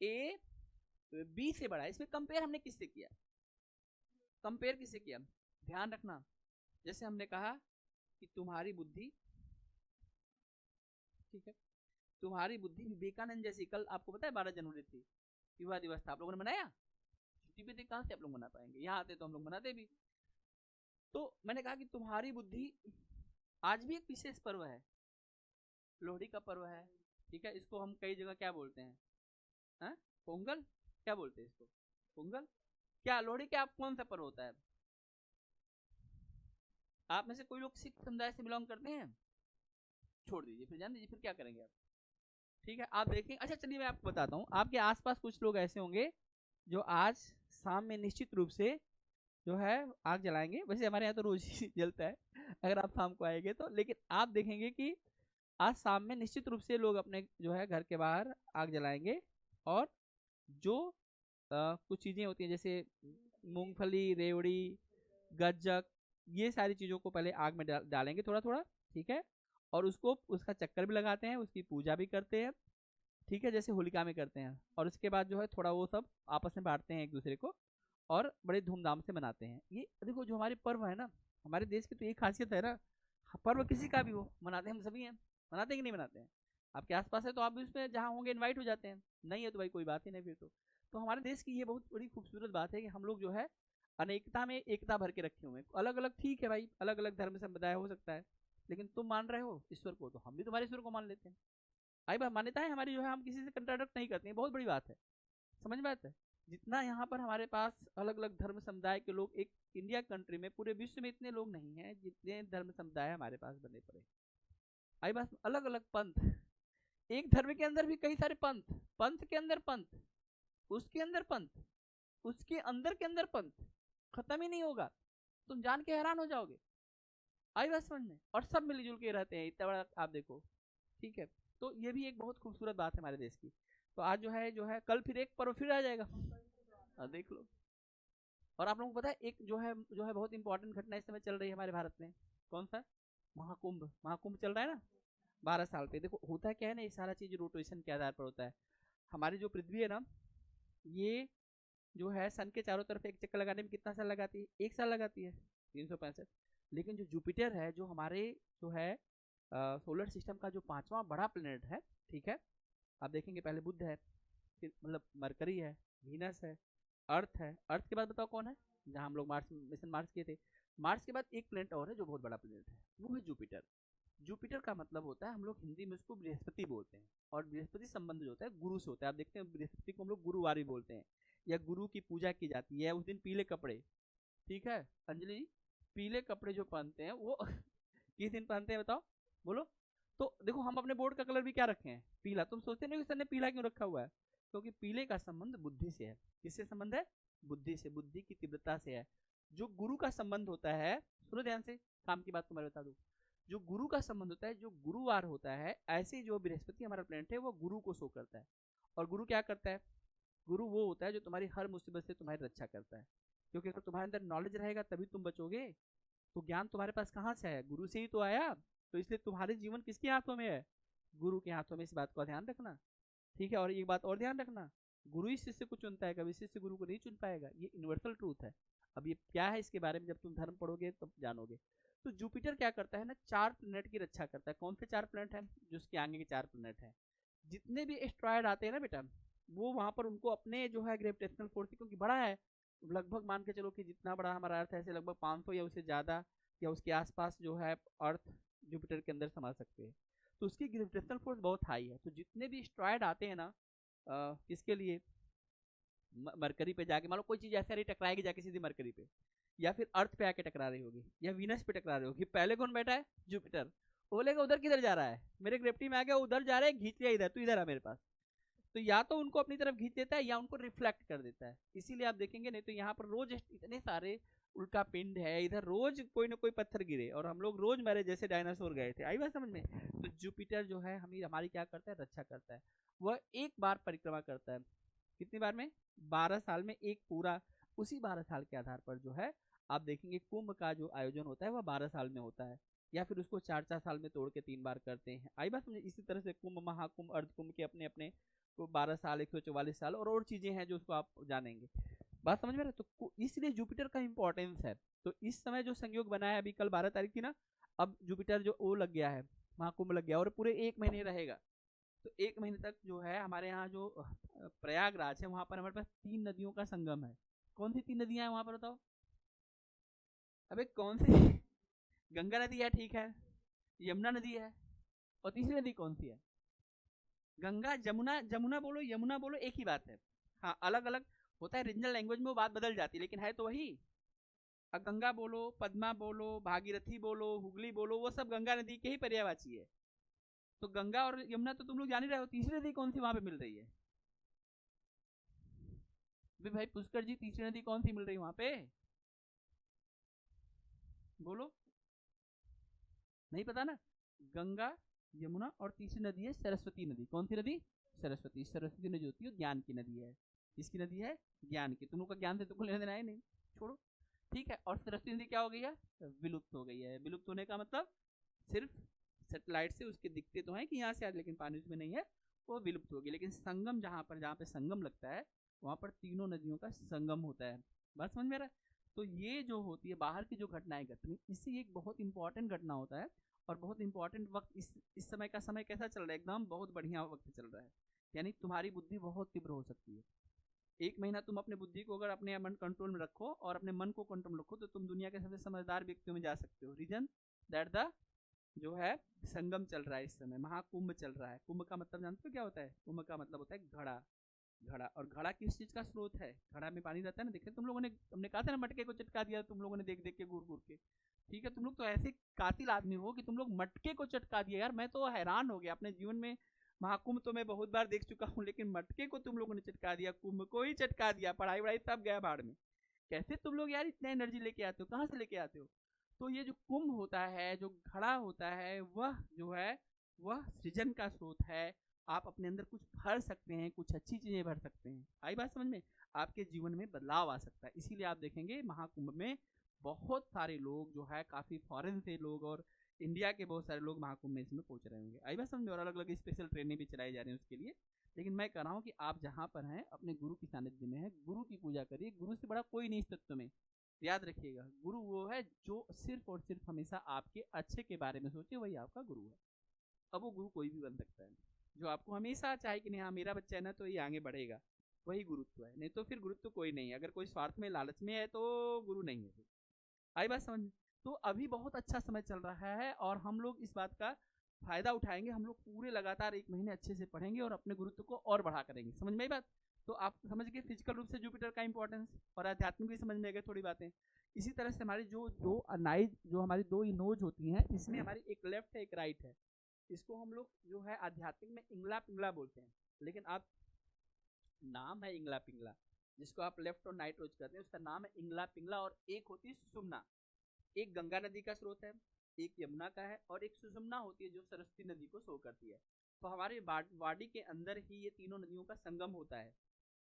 ए बी से बड़ा है। इसमें कंपेयर हमने किससे किया? कंपेयर किससे किया? ध्यान रखना, जैसे हमने कहा कि तुम्हारी बुद्धि, ठीक है, तुम्हारी बुद्धि विवेकानंद जैसी। कल आपको पता है 12 जनवरी थी, युवा दिवस था, आप लोगों ने मनाया? छुट्टी पे थे, कहाँ से आप लोग मना पाएंगे? यहाँ आते तो हम लोग मनाते भी। तो मैंने कहा कि तुम्हारी बुद्धि, आज भी एक विशेष पर्व है, लोहड़ी का पर्व है। ठीक है, इसको हम कई जगह क्या बोलते हैं? हाँ? पोंगल, क्या बोलते हैं इसको? पोंगल। क्या लोहड़ी क्या कौन सा पर्व होता है? आप में से कोई लोग सिख समुदाय से बिलोंग करते हैं? छोड़ दीजिए, फिर जान दीजिए, फिर क्या करेंगे आप? ठीक है, आप देखें। अच्छा चलिए मैं आपको बताता हूँ, आपके आसपास कुछ लोग ऐसे होंगे जो आज शाम में निश्चित रूप से जो है आग जलाएंगे। वैसे हमारे यहाँ तो रोज ही जलता है अगर आप शाम को आएंगे तो, लेकिन आप देखेंगे कि आज शाम में निश्चित रूप से लोग अपने जो है घर के बाहर आग जलाएंगे, और जो कुछ चीज़ें होती हैं जैसे मूंगफली, रेवड़ी, गज्जक, ये सारी चीज़ों को पहले आग में डालेंगे थोड़ा थोड़ा। ठीक है, और उसको, उसका चक्कर भी लगाते हैं, उसकी पूजा भी करते हैं। ठीक है, जैसे होलिका में करते हैं। और उसके बाद जो है थोड़ा वो सब आपस में बांटते हैं एक दूसरे को, और बड़े धूमधाम से मनाते हैं। ये देखो जो हमारे पर्व है ना, हमारे देश की तो ये खासियत है ना, पर्व किसी का भी हो मनाते हम सभी हैं। मनाते हैं कि नहीं मनाते हैं? आपके आसपास है तो आप भी उसमें जहाँ होंगे इनवाइट हो जाते हैं, नहीं है तो भाई कोई बात ही नहीं फिर तो हमारे देश की ये बहुत बड़ी खूबसूरत बात है कि हम लोग जो है अनेकता में एकता भर के रखे हुए हैं। अलग अलग ठीक है भाई, अलग अलग धर्म संप्रदाय हो सकता है, लेकिन तुम मान रहे हो ईश्वर को, तो हम भी तुम्हारे ईश्वर को मान लेते हैं। आई बात, मान्यता है हमारी जो है, हम किसी से कंट्राडिक्ट नहीं करते हैं, बहुत बड़ी बात है। समझ में आता है? जितना यहाँ पर हमारे पास अलग अलग धर्म समुदाय के लोग, एक इंडिया कंट्री में, पूरे विश्व में इतने लोग नहीं हैं जितने धर्म समुदाय हमारे पास बने पड़े। आई बात, अलग अलग पंथ, एक धर्म के अंदर भी कई सारे पंथ, पंथ के अंदर पंथ, उसके अंदर पंथ, उसके अंदर के अंदर पंथ, खत्म ही नहीं होगा। तुम जान के हैरान हो जाओगे। आई बात समझ में, और सब मिलजुल के रहते हैं, इतना बड़ा आप देखो, ठीक है। तो ये भी एक बहुत खूबसूरत बात है हमारे देश की। तो आज जो है कल फिर एक पर्व फिर आ जाएगा, देख लो। और आप लोगों को पता है एक जो है बहुत इंपॉर्टेंट घटना इस समय चल रही है हमारे भारत में, कौन सा? महाकुंभ। महाकुंभ चल रहा है ना 12 साल पे। देखो होता क्या है ना, ये सारा चीज रोटेशन के आधार पर होता है। हमारी जो पृथ्वी है ना, ये जो है सन के चारों तरफ एक चक्कर लगाने में कितना साल लगाती है? 1 साल लगाती है, 365। लेकिन जो जुपिटर है, जो हमारे जो है सोलर सिस्टम का जो 5वां बड़ा प्लेनेट है, ठीक है, आप देखेंगे पहले बुध है, फिर मतलब मरकरी है, वीनस है, अर्थ है। अर्थ के बाद बताओ कौन है? जहाँ हम लोग मार्स मिशन मार्स किए थे। मार्स के बाद एक प्लेनेट और है जो बहुत बड़ा प्लेनेट है, वो है जुपिटर। जुपिटर का मतलब होता है, हम लोग हिंदी में उसको बृहस्पति बोलते हैं, और बृहस्पति संबंध जो होता है गुरु से होता है। आप देखते हैं बृहस्पति को हम लोग गुरुवार भी बोलते हैं, या गुरु की पूजा की जाती है उस दिन। पीले कपड़े, ठीक है अंजलि जी, पीले कपड़े जो पहनते हैं वो किस दिन पहनते हैं बताओ, बोलो। तो देखो हम अपने बोर्ड का कलर भी क्या रखे हैं? पीला। तुम सोचते नहीं कि सर ने पीला क्यों रखा हुआ है? क्योंकि पीले का संबंध बुद्धि से है। किससे संबंध है? बुद्धि से, बुद्धि की तीव्रता से है। जो गुरु का संबंध होता है, सुनो ध्यान से, काम की बात तुम्हारे बता दो। जो गुरु का संबंध होता है, जो गुरुवार होता है, ऐसे जो बृहस्पति हमारा प्लेनेट है वो गुरु को शो करता है। और गुरु क्या करता है? गुरु वो होता है जो तुम्हारी हर मुसीबत से तुम्हारी रक्षा करता है। क्योंकि अगर तुम्हारे अंदर नॉलेज रहेगा तभी तुम बचोगे। तो ज्ञान तुम्हारे पास कहाँ से आया? गुरु से ही तो आया। तो इसलिए तुम्हारे जीवन किसके हाथों में है? गुरु के हाथों में। इस बात का ध्यान रखना, ठीक है। और एक बात और ध्यान रखना, गुरु ही शिष्य को चुनता है, कभी शिष्य गुरु को नहीं चुन पाएगा। ये यूनिवर्सल ट्रूथ है। अब ये क्या है, इसके बारे में जब तुम धर्म पढ़ोगे तब जानोगे। तो जुपिटर क्या करता है ना, 4 प्लेनेट की रक्षा करता है। कौन से 4 प्लेनेट है? जो उसके आगे के 4 प्लेनेट है। जितने भी एस्ट्रॉयड आते हैं ना बेटा, वो वहां पर उनको अपने जो है ग्रेविटेशनल फोर्स, क्योंकि बड़ा है, लगभग मान के चलो कि जितना बड़ा हमारा अर्थ है ऐसे लगभग 500 या उससे ज़्यादा या उसके आसपास जो है अर्थ जुपिटर के अंदर समा सकते हैं। तो उसकी ग्रेविटेशनल फोर्स बहुत हाई है। तो जितने भी एस्ट्रॉयड आते हैं ना, किसके लिए? मरकरी पे जाके, मान लो कोई चीज़ ऐसे रही टकराएगी जाके सीधी मरकरी पे, या फिर अर्थ पे आके टकरा रही होगी, या वीनस पे टकरा रही होगी। पहले कौन बैठा है? जुपिटर। बोलेगा उधर किधर जा रहा है? मेरे ग्रेविटी में आ गया, उधर जा रहा है, खींच लिया इधर, तू इधर आ मेरे पास। तो या तो उनको अपनी तरफ खींच देता है या उनको रिफ्लेक्ट कर देता है। इसीलिए आप देखेंगे, नहीं तो यहाँ पर रोज इतने सारे उल्का पिंड है, इधर रोज कोई ना कोई पत्थर गिरे, और हम लोग रोज मरे जैसे डायनासोर गए थे। आई बात समझ में? तो जुपिटर जो है हमारी क्या करता है? रक्षा करता है। वह एक बार परिक्रमा करता है, कितनी बार में? 12 साल में एक पूरा। उसी 12 साल के आधार पर जो है आप देखेंगे कुंभ का जो आयोजन होता है वह 12 साल में होता है, या फिर उसको 4-4 साल में तोड़ के 3 बार करते हैं। आई बात समझे? इसी तरह से कुंभ, महाकुंभ, अर्धकुंभ के अपने अपने को 12 साल, 144 साल और चीजें हैं जो उसको आप जानेंगे। बात समझ में रहे? तो इसलिए जुपिटर का इंपॉर्टेंस है। तो इस समय जो संयोग बना है, अभी कल 12 तारीख थी ना, अब जुपिटर जो वो लग गया है, महाकुंभ लग गया, और पूरे 1 महीने रहेगा। तो 1 महीने तक जो है हमारे यहाँ जो प्रयागराज है, वहां पर हमारे पास 3 नदियों का संगम है। कौन सी 3 नदियां हैं वहां पर बताओ? अबे कौन सी? गंगा नदी है, ठीक है, यमुना नदी है, और तीसरी नदी कौन सी है? गंगा, जमुना। जमुना बोलो यमुना बोलो एक ही बात है। हाँ, अलग अलग होता है, रीजनल लैंग्वेज में वो बात बदल जाती है, लेकिन है तो वही। गंगा बोलो, पद्मा बोलो, भागीरथी बोलो, हुगली बोलो, वो सब गंगा नदी के ही पर्यायवाची है। तो गंगा और यमुना तो तुम लोग जान ही रहे हो। तीसरी नदी कौन सी वहां पे मिल रही है? भाई पुष्कर जी, तीसरी नदी कौन सी मिल रही है वहां पे? बोलो, नहीं पता ना? गंगा, यमुना, और तीसरी नदी है सरस्वती नदी। कौन सी नदी? सरस्वती। सरस्वती नदी होती है ज्ञान की नदी है। किसकी नदी है? ज्ञान की। तुम लोग का ज्ञान से तुमको लेना देना है नहीं, छोड़ो, ठीक है। और सरस्वती नदी क्या हो गई है? विलुप्त हो गई है। विलुप्त होने का मतलब सिर्फ सेटेलाइट से उसके दिखते तो हैं कि यहाँ से आज, लेकिन पानी उसमें नहीं है, वो विलुप्त हो गई। लेकिन संगम जहाँ पे संगम लगता है, वहाँ पर तीनों नदियों का संगम होता है। बात समझ में आ रहा है? तो ये जो होती है बाहर की जो घटनाएं घटनी, इससे एक बहुत इंपॉर्टेंट घटना होता है। और बहुत इंपॉर्टेंट वक्त इस समय का समय कैसा चल रहा है? एकदम बहुत बढ़िया वक्त चल रहा है। यानी तुम्हारी बुद्धि बहुत तीव्र हो सकती है। 1 महीना तुम अपने बुद्धि को अगर अपने मन कंट्रोल में रखो और अपने मन को कंट्रोल में रखो, तो तुम दुनिया के सबसे समझदार व्यक्तियों में जा सकते हो। रीजन दैट द जो है संगम चल रहा है इस समय, महाकुंभ चल रहा है। कुंभ का मतलब जानते हो क्या होता है? कुंभ का मतलब होता है घड़ा। घड़ा, और घड़ा किस चीज का स्रोत है? घड़ा में पानी रहता है ना, देखते तुम लोगों ने, हमने कहा था ना मटके को चटका दिया तुम लोगों ने, देख देख के, घूर घूर के। ठीक है, तुम लोग तो ऐसे कातिल आदमी हो कि तुम लोग मटके को चटका दिया। यार मैं तो हैरान हो गया अपने जीवन में। महाकुंभ तो मैं बहुत बार देख चुका हूँ, लेकिन मटके को तुम लोगों ने चटका दिया, कुंभ को ही चटका दिया, पढ़ाई वढ़ाई सब गया भाड़ में। कैसे तुम लोग यार इतना एनर्जी लेके आते हो? कहाँ से लेके आते हो? तो ये जो कुंभ होता है, जो घड़ा होता है, वह जो है वह सृजन का स्रोत है। आप अपने अंदर कुछ भर सकते हैं, कुछ अच्छी चीजें भर सकते हैं। आई बात समझ में? आपके जीवन में बदलाव आ सकता है। इसीलिए आप देखेंगे महाकुंभ में बहुत सारे लोग जो है, काफी फॉरेन से लोग और इंडिया के बहुत सारे लोग महाकुंभ में इसमें पहुंच रहे होंगे। आई बात समझ में? और अलग अलग स्पेशल ट्रेनें भी चलाई जा रही हैं उसके लिए। लेकिन मैं कह रहा हूँ कि आप जहाँ पर हैं अपने गुरु की सानिध्य में है, गुरु की पूजा करिए। गुरु से बड़ा कोई नहीं इस तत्व में। याद रखिएगा, गुरु वो है जो सिर्फ और सिर्फ हमेशा आपके अच्छे के बारे में सोचे, वही आपका गुरु है। अब वो गुरु कोई भी बन सकता है, जो आपको हमेशा चाहे कि नहीं हाँ मेरा बच्चा है ना तो ये आगे बढ़ेगा, वही गुरुत्व है। नहीं तो फिर गुरुत्व कोई नहीं है। अगर कोई स्वार्थ में लालच में है तो गुरु नहीं है फिर। आई बात समझ में? तो अभी बहुत अच्छा समय चल रहा है और हम लोग इस बात का फायदा उठाएंगे। हम लोग पूरे लगातार 1 महीने अच्छे से पढ़ेंगे और अपने गुरुत्व को और बढ़ा करेंगे। समझ में आई बात? तो आप समझ गए फिजिकल रूप से जुपिटर का इंपॉर्टेंस, और आध्यात्मिक भी समझ में आ गए थोड़ी बातें। इसी तरह से हमारी जो दो नाइज, जो हमारी दो नोज होती हैं, इसमें हमारी एक लेफ्ट है एक राइट है। इसको हम लोग जो है आध्यात्मिक में इंगला पिंगला बोलते हैं। लेकिन आप नाम है इंगला पिंगला, जिसको आप लेफ्ट और राइट रोज करते हैं, उसका नाम है इंगला पिंगला। और एक होती है सुषुम्ना। एक गंगा नदी का स्रोत है, एक यमुना का है, और एक सुषुम्ना होती है जो सरस्वती नदी को शो करती है। तो हमारे बॉडी के अंदर ही ये तीनों नदियों का संगम होता है।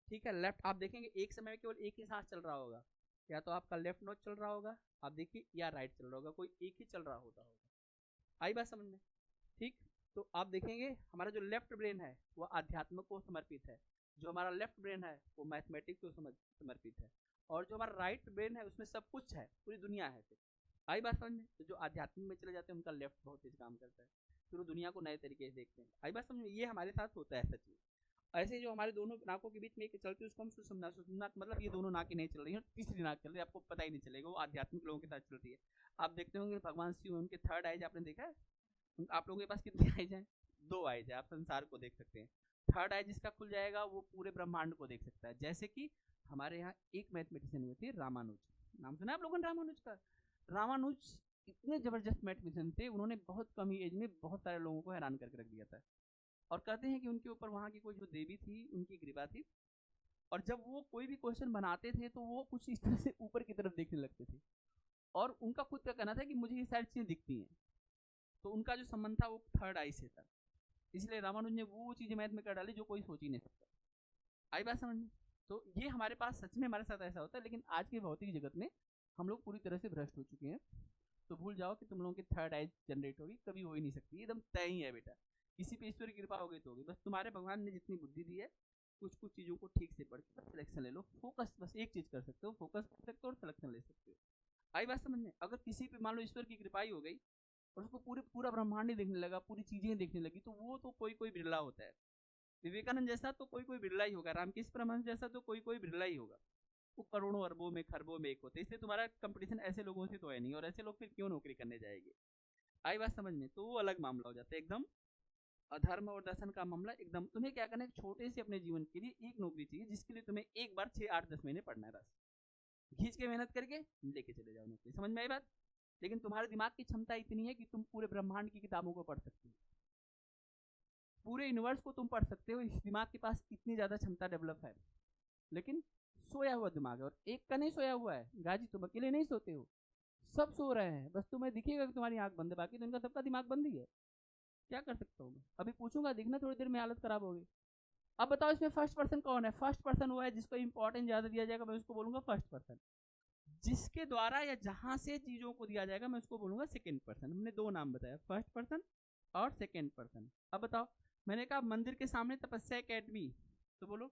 ठीक है। लेफ्ट आप देखेंगे एक समय में केवल एक ही सांस चल रहा होगा, या तो आपका लेफ्ट नोज चल रहा होगा आप देखिए, या राइट चल रहा होगा, कोई एक ही चल रहा होता होगा। आई बात समझ में? ठीक। तो आप देखेंगे हमारा जो लेफ्ट ब्रेन है वो आध्यात्म को समर्पित है, जो हमारा लेफ्ट ब्रेन है वो मैथमेटिक्स को समर्पित है, और जो हमारा राइट ब्रेन है उसमें सब कुछ है, पूरी दुनिया है। फिर आई बात समझ में? तो जो आध्यात्मिक में चले जाते हैं उनका लेफ्ट बहुत तेज काम करता है, फिर वो दुनिया को नए तरीके से देखते हैं। आई बात समझ में? ये हमारे साथ होता है सच में। ऐसे जो हमारे दोनों नाकों के बीच में एक चलती है उसको हम सुषुम्ना। सुषुम्ना मतलब ये दोनों नाकें नहीं चल रही हैं, तीसरी नाक चल रही है, आपको पता ही नहीं चलेगा, वो आध्यात्मिक लोगों के साथ चलती है। आप देखते होंगे भगवान शिव उनके थर्ड आइज आपने देखा है? आप लोगों के पास कितनी आइज हैं? 2 आइज है। आप संसार को देख सकते हैं। थर्ड आई जिसका खुल जाएगा वो पूरे ब्रह्मांड को देख सकता है। जैसे कि हमारे यहाँ एक मैथमेटिशियन हुए थे रामानुज, नाम सुना आप लोगों ने रामानुज का? रामानुज इतने जबरदस्त मैथमेटिशियन थे, उन्होंने बहुत कम ही एज में बहुत सारे लोगों को हैरान करके रख दिया था। और कहते हैं कि उनके ऊपर वहाँ की कोई जो देवी थी उनकी कृपा थी, और जब वो कोई भी क्वेश्चन बनाते थे तो वो कुछ इस तरह से ऊपर की तरफ देखने लगते थे, और उनका खुद का कहना था कि मुझे ये सारी चीजें दिखती हैं। तो उनका जो संबंध था वो थर्ड आई से था, इसलिए रामानुज ने वो चीजें मैथ में कर डाली जो कोई सोच ही नहीं सकता। आई बात समझ में? तो ये हमारे पास सच में हमारे साथ ऐसा होता है, लेकिन आज के भौतिक जगत में हम लोग पूरी तरह से भ्रष्ट हो चुके हैं। तो भूल जाओ कि तुम लोगों की थर्ड आई जनरेट होगी, कभी हो ही नहीं सकती, एकदम तय ही है बेटा। किसी पे ईश्वर की कृपा होगी तो होगी। बस तुम्हारे भगवान ने जितनी बुद्धि दी है, कुछ कुछ चीज़ों को ठीक से पढ़ के बस सिलेक्शन ले लो। फोकस बस एक चीज़ कर सकते हो, फोकस कर सकते हो और सिलेक्शन ले सकते हो। आई बात समझ में? अगर किसी पे मान लो ईश्वर की कृपा ही हो गई और उसको पूरा ब्रह्मांड ही देखने लगा, पूरी चीजें देखने लगी, तो वो तो कोई कोई बिरला होता है। विवेकानंद जैसा तो कोई कोई बिरला ही होगा, रामकृष्ण परमहंस जैसा तो कोई कोई बिरला ही होगा। वो करोड़ों अरबों में खरबों में एक होते हैं, इसलिए तुम्हारा कंपटीशन ऐसे लोगों से तो है नहीं, और ऐसे लोग फिर क्यों नौकरी करने जाएंगे? आई बात समझ में? तो वो अलग मामला हो जाता है एकदम। अधर्म और दर्शन का मामला एकदम। तुम्हें क्या करना है, छोटे से अपने जीवन के लिए एक नौकरी चाहिए जिसके लिए तुम्हें एक बार 6, 8, 10 महीने पढ़ना है, बस घींच के मेहनत करके लेके चले जाओ नौकरी। समझ में आई बात? लेकिन तुम्हारे दिमाग की क्षमता इतनी है कि तुम पूरे ब्रह्मांड की किताबों को पढ़ सकते हो, पूरे यूनिवर्स को तुम पढ़ सकते हो। इस दिमाग के पास इतनी ज्यादा क्षमता डेवलप है। लेकिन सोया हुआ दिमाग है, और एक का नहीं सोया हुआ है। गाजी तुम अकेले नहीं सोते हो, सब सो रहे हैं, बस तुम्हें दिखेगा कि तुम्हारी आंख बंद है, बाकी तो इनका सबका दिमाग बंद ही है। क्या कर सकता हूँ मैं? अभी पूछूंगा, दिखना थोड़ी देर में हालत खराब होगी। अब बताओ इसमें फर्स्ट पर्सन कौन है? फर्स्ट पर्सन वो है जिसको इंपॉर्टेंस ज्यादा दिया जाएगा, मैं उसको बोलूंगा फर्स्ट पर्सन। जिसके द्वारा या जहां से चीजों को दिया जाएगा मैं उसको बोलूंगा सेकंड पर्सन। हमने 2 नाम बताया, फर्स्ट पर्सन और सेकंड पर्सन। अब बताओ, मैंने कहा मंदिर के सामने तपस्या एकेडमी, तो बोलो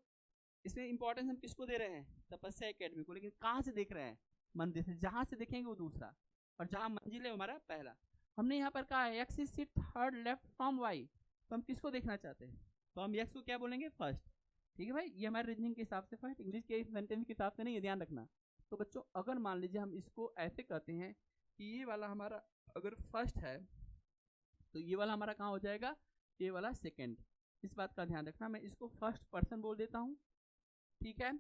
इसमें इंपॉर्टेंस हम किसको दे रहे हैं? तपस्या एकेडमी को। लेकिन कहाँ से देख रहे हैं? मंदिर से। जहां से देखेंगे वो दूसरा, और जहां मंजिल है हमारा पहला। हमने यहाँ पर कहा है X is sit third left from Y, तो हम किसको देखना चाहते हैं? तो हम एक्स को क्या बोलेंगे? फर्स्ट। ठीक है भाई, ये हमारे रीजनिंग के हिसाब से फर्स्ट, इंग्लिश के सेंटेंस के हिसाब से नहीं, ये ध्यान रखना। तो बच्चों अगर मान लीजिए हम इसको ऐसे कहते हैं कि ये वाला हमारा अगर फर्स्ट है तो ये वाला हमारा कहाँ हो जाएगा? ये वाला सेकंड। इस बात का ध्यान रखना, मैं इसको फर्स्ट पर्सन बोल देता हूँ, ठीक है,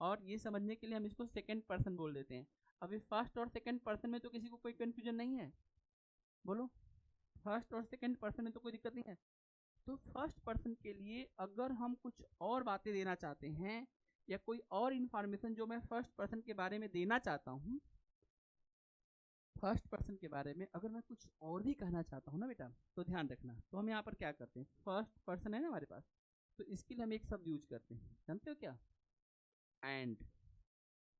और ये समझने के लिए हम इसको सेकंड पर्सन बोल देते हैं। अभी फर्स्ट और सेकंड पर्सन में तो किसी को कोई कंफ्यूजन नहीं है? बोलो, फर्स्ट और सेकंड पर्सन में तो कोई दिक्कत नहीं है। तो फर्स्ट पर्सन के लिए अगर हम कुछ और बातें देना चाहते हैं, या कोई और इंफॉर्मेशन जो मैं फर्स्ट पर्सन के बारे में देना चाहता हूं, फर्स्ट पर्सन के बारे में अगर मैं कुछ और भी कहना चाहता हूँ ना बेटा, तो ध्यान रखना। तो हम यहाँ पर क्या करते हैं, फर्स्ट पर्सन है ना हमारे पास, तो इसके लिए हम एक शब्द यूज करते हैं, जानते हो क्या? एंड।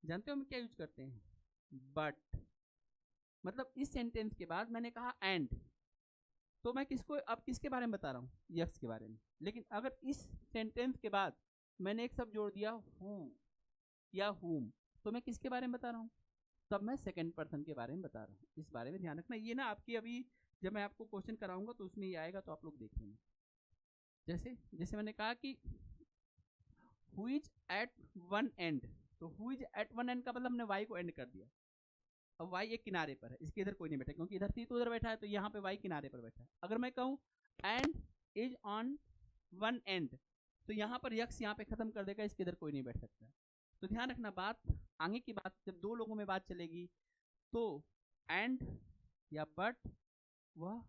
जानते हो हम क्या यूज करते हैं? बट। मतलब इस सेंटेंस के बाद मैंने कहा एंड, तो मैं किसको, अब किसके बारे में बता रहा हूँ? यक्स के बारे में। लेकिन अगर इस सेंटेंस के बाद मैंने एक शब्द जोड़ दिया हु या हुम, तो मैं किसके बारे में बता रहा हूँ? तब मैं सेकंड पर्सन के बारे में बता रहा हूँ। इस बारे में ध्यान रखना। ये ना आपकी अभी जब मैं आपको क्वेश्चन कराऊंगा तो उसमें ये आएगा, तो आप लोग देख लेना। जैसे जैसे मैंने कहा कि who is at one end, तो who is at one end का मतलब हमने वाई को एंड कर दिया। अब वाई एक किनारे पर है, इसके इधर कोई नहीं बैठा, क्योंकि इधर सी तो उधर बैठा है, तो यहाँ पे वाई किनारे पर बैठा है। अगर मैं कहूँ and is on one end, तो यहाँ पर यक्स यहाँ पे खत्म कर देगा, इसके इधर कोई नहीं बैठ सकता। तो ध्यान रखना, बात आगे की बात जब दो लोगों में बात चलेगी तो एंड या बट वह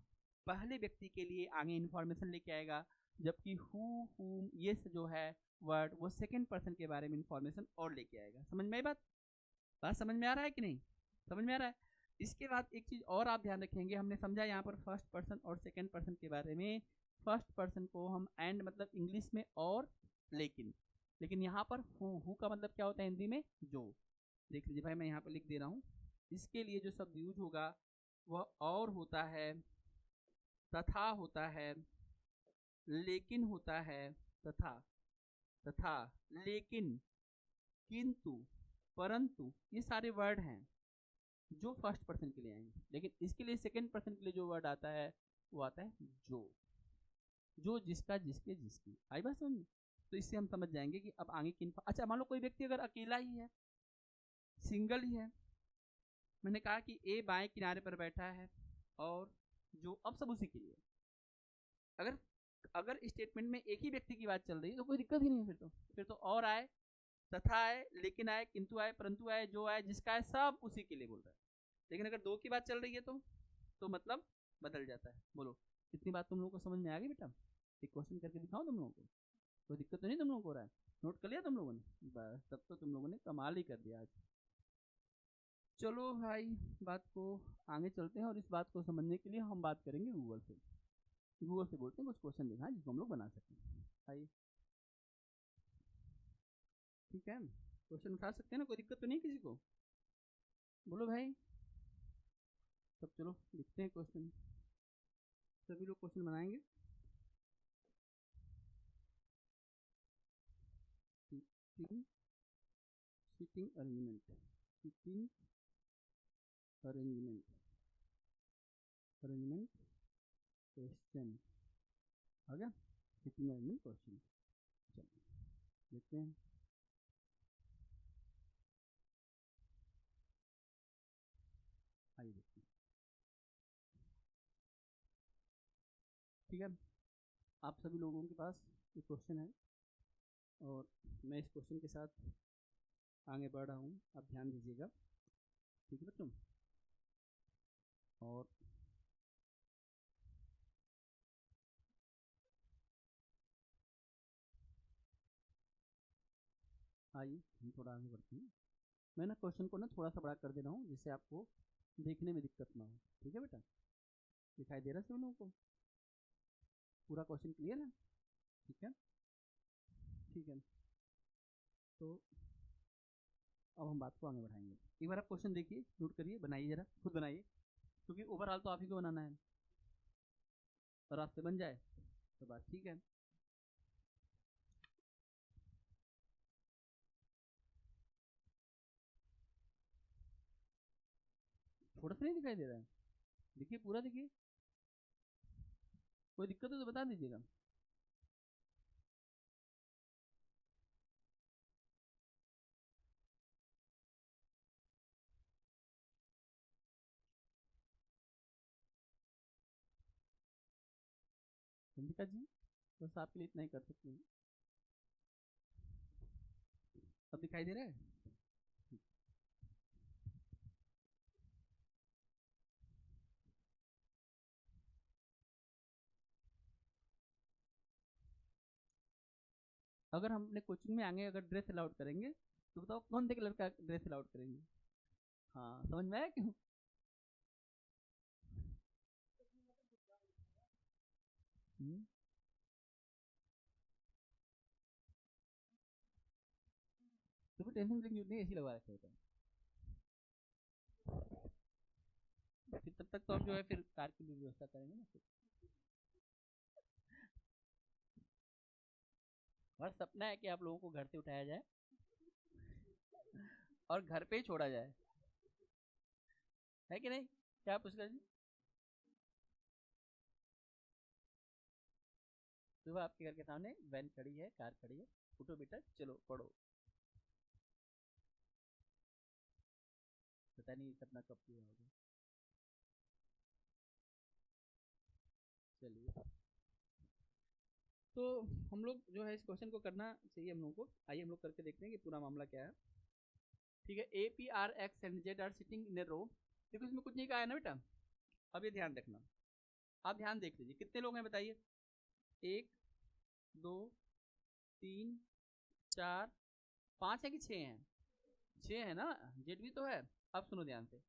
पहले व्यक्ति के लिए आगे इंफॉर्मेशन लेके आएगा, जबकि हु हुम ये जो है वर्ड वो सेकंड पर्सन के बारे में इंफॉर्मेशन और लेके आएगा। समझ में आई बात? बात समझ में आ रहा है कि नहीं? समझ में आ रहा है। इसके बाद एक चीज और आप ध्यान रखेंगे, हमने समझा यहाँ पर फर्स्ट पर्सन और सेकंड पर्सन के बारे में। फर्स्ट पर्सन को हम एंड मतलब इंग्लिश में और, लेकिन यहाँ पर हु का मतलब क्या होता है हिंदी में? जो। देख लीजिए भाई, मैं यहाँ पर लिख दे रहा हूँ, इसके लिए जो शब्द यूज होगा वह और होता है, तथा होता है, लेकिन होता है, तथा लेकिन, किंतु, परंतु, ये सारे वर्ड हैं जो फर्स्ट पर्सन के लिए आएंगे। लेकिन इसके लिए सेकंड पर्सन के लिए जो वर्ड आता है वो आता है जो, जिसका, जिसके, जिसकी। आई बात समझ में? तो इससे हम समझ जाएंगे कि अब आगे किन। अच्छा, मान लो कोई व्यक्ति अगर अकेला ही है, सिंगल ही है, मैंने कहा कि ए बाएं किनारे पर बैठा है और जो, अब सब उसी के लिए। अगर अगर स्टेटमेंट में एक ही व्यक्ति की बात चल रही है तो कोई दिक्कत ही नहीं है। फिर तो और आए, तथा आए, लेकिन आए, किंतु आए, परंतु आए, जो आए, जिसका आए, सब उसी के लिए बोल रहा है। लेकिन अगर दो की बात चल रही है तो मतलब बदल जाता है। बोलो, इतनी बात तुम लोगों को समझ में आ गई बेटा? एक क्वेश्चन करके दिखाओ तुम लोगों को, कोई दिक्कत तो नहीं तुम लोगों को हो रहा है? नोट कर लिया तुम लोगों ने? बस, तब तो तुम लोगों ने कमाल ही कर दिया आज। चलो भाई, बात को आगे चलते हैं, और इस बात को समझने के लिए हम बात करेंगे गूगल से। गूगल से बोलते हैं कुछ क्वेश्चन दिखाएं जिसको हम लोग बना सकें। भाई ठीक है, क्वेश्चन उठा सकते हैं ना? कोई दिक्कत तो नहीं किसी को? बोलो भाई। तब चलो लिखते हैं क्वेश्चन, सभी लोग क्वेश्चन बनाएंगे। Seating arrangement, seating arrangement, arrangement question आ गया। सीटिंग अरेंजमेंट क्वेश्चन, चलो देखते हैं। आइए देखते हैं। ठीक है, आप सभी लोगों के पास एक क्वेश्चन है और मैं इस क्वेश्चन के साथ आगे बढ़ रहा हूँ, आप ध्यान दीजिएगा। ठीक है बच्चों? और आइए हम थोड़ा आगे बढ़ते हैं। मैं ना क्वेश्चन को ना थोड़ा सा बड़ा कर दे रहा हूँ जिससे आपको देखने में दिक्कत ना हो। ठीक है बेटा? दिखाई दे रहा है सभी लोगों को? पूरा क्वेश्चन क्लियर है? ठीक है, ठीक है। तो अब हम बात को आगे बढ़ाएंगे। एक बार आप क्वेश्चन देखिए, नोट करिए, बनाइए, जरा खुद बनाइए, क्योंकि ओवरऑल तो आप ही को बनाना है, और आपसे बन जाए तो बात ठीक है। थोड़ा सा नहीं दिखाई दे रहा है? देखिए, पूरा देखिए, कोई दिक्कत हो तो बता दीजिएगा। चंदिका जी, बस आपके लिए इतना ही कर सकते हैं। अब दिखाई दे रहा है? अगर हम अपने कोचिंग में आगे अगर ड्रेस अलाउड करेंगे तो बताओ कौन से कलर का ड्रेस अलाउड करेंगे? हाँ, समझ में आया क्यों? तो टेंशन नहीं ऐसी लगा रखे होता है। फिर तब तक तो हम जो है फिर कार की भी व्यवस्था करेंगे ना फिर। हमारा सपना है कि आप लोगों को घर से उठाया जाए और घर पे ही छोड़ा जाए, है कि नहीं? क्या पुष्कर जी? सुबह आपके घर के सामने वैन खड़ी है, कार खड़ी है, उठो बेटा चलो पढ़ो। पता नहीं सपना कब पूरा होगा। चलिए, तो हम लोग जो है इस क्वेश्चन को करना चाहिए हम लोगों को। आइए हम लोग करके देखते हैं कि पूरा मामला क्या है। ठीक है, A P R X and Z are sitting in a row. देखो इसमें कुछ नहीं कहा है ना बेटा, अब ये ध्यान रखना। आप ध्यान देख लीजिए, कितने लोग हैं बताइए? 1 2 3 4 5 है कि 6 हैं? 6 है ना, जेड भी तो है। अब सुनो ध्यान से,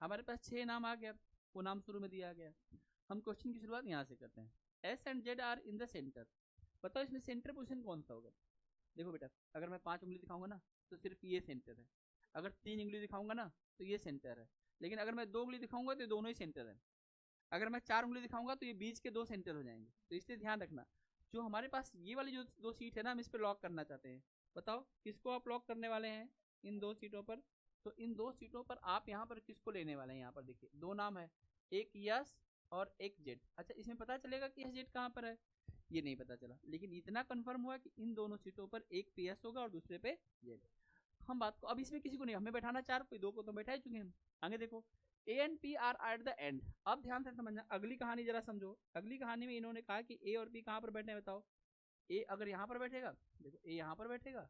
हमारे पास 6 नाम आ गया, वो नाम शुरू में दिया गया। हम क्वेश्चन की शुरुआत यहाँ से करते हैं। S and Z are in the centre. बताओ इसमें सेंटर पोजिशन कौन सा होगा? देखो बेटा, अगर मैं 5 उंगली दिखाऊंगा ना तो सिर्फ ये सेंटर है। अगर 3 उंगली दिखाऊंगा ना तो ये सेंटर है। लेकिन अगर मैं 2 उंगली दिखाऊंगा तो ये दोनों ही सेंटर है। अगर मैं 4 उंगली दिखाऊंगा तो ये बीच के 2 सेंटर हो जाएंगे। तो इसलिए ध्यान रखना, जो हमारे पास ये वाली जो 2 सीट है ना, हम इस पर लॉक करना चाहते हैं। बताओ किसको आप लॉक करने वाले हैं इन 2 सीटों पर? तो इन 2 सीटों पर आप यहाँ पर किसको लेने वाले हैं? यहाँ पर देखिए 2 नाम है, एक यस और एक जेड। अच्छा, इसमें पता चलेगा कि यस जेड कहाँ पर है? ये नहीं पता चला, लेकिन इतना कंफर्म हुआ कि इन दोनों सीटों पर एक पे यस होगा और दूसरे पे जेड। हम बात को अब इसमें किसी को नहीं, हमें बैठाना 4 कोई 2 को तो बैठा ही चुके हम। आगे देखो, A and P R at the end. अब ध्यान से समझना, अगली कहानी जरा समझो। अगली कहानी में इन्होंने कहा कि ए और पी कहाँ पर बैठे हैं बताओ? ए अगर यहाँ पर बैठेगा, देखो ए यहाँ पर बैठेगा,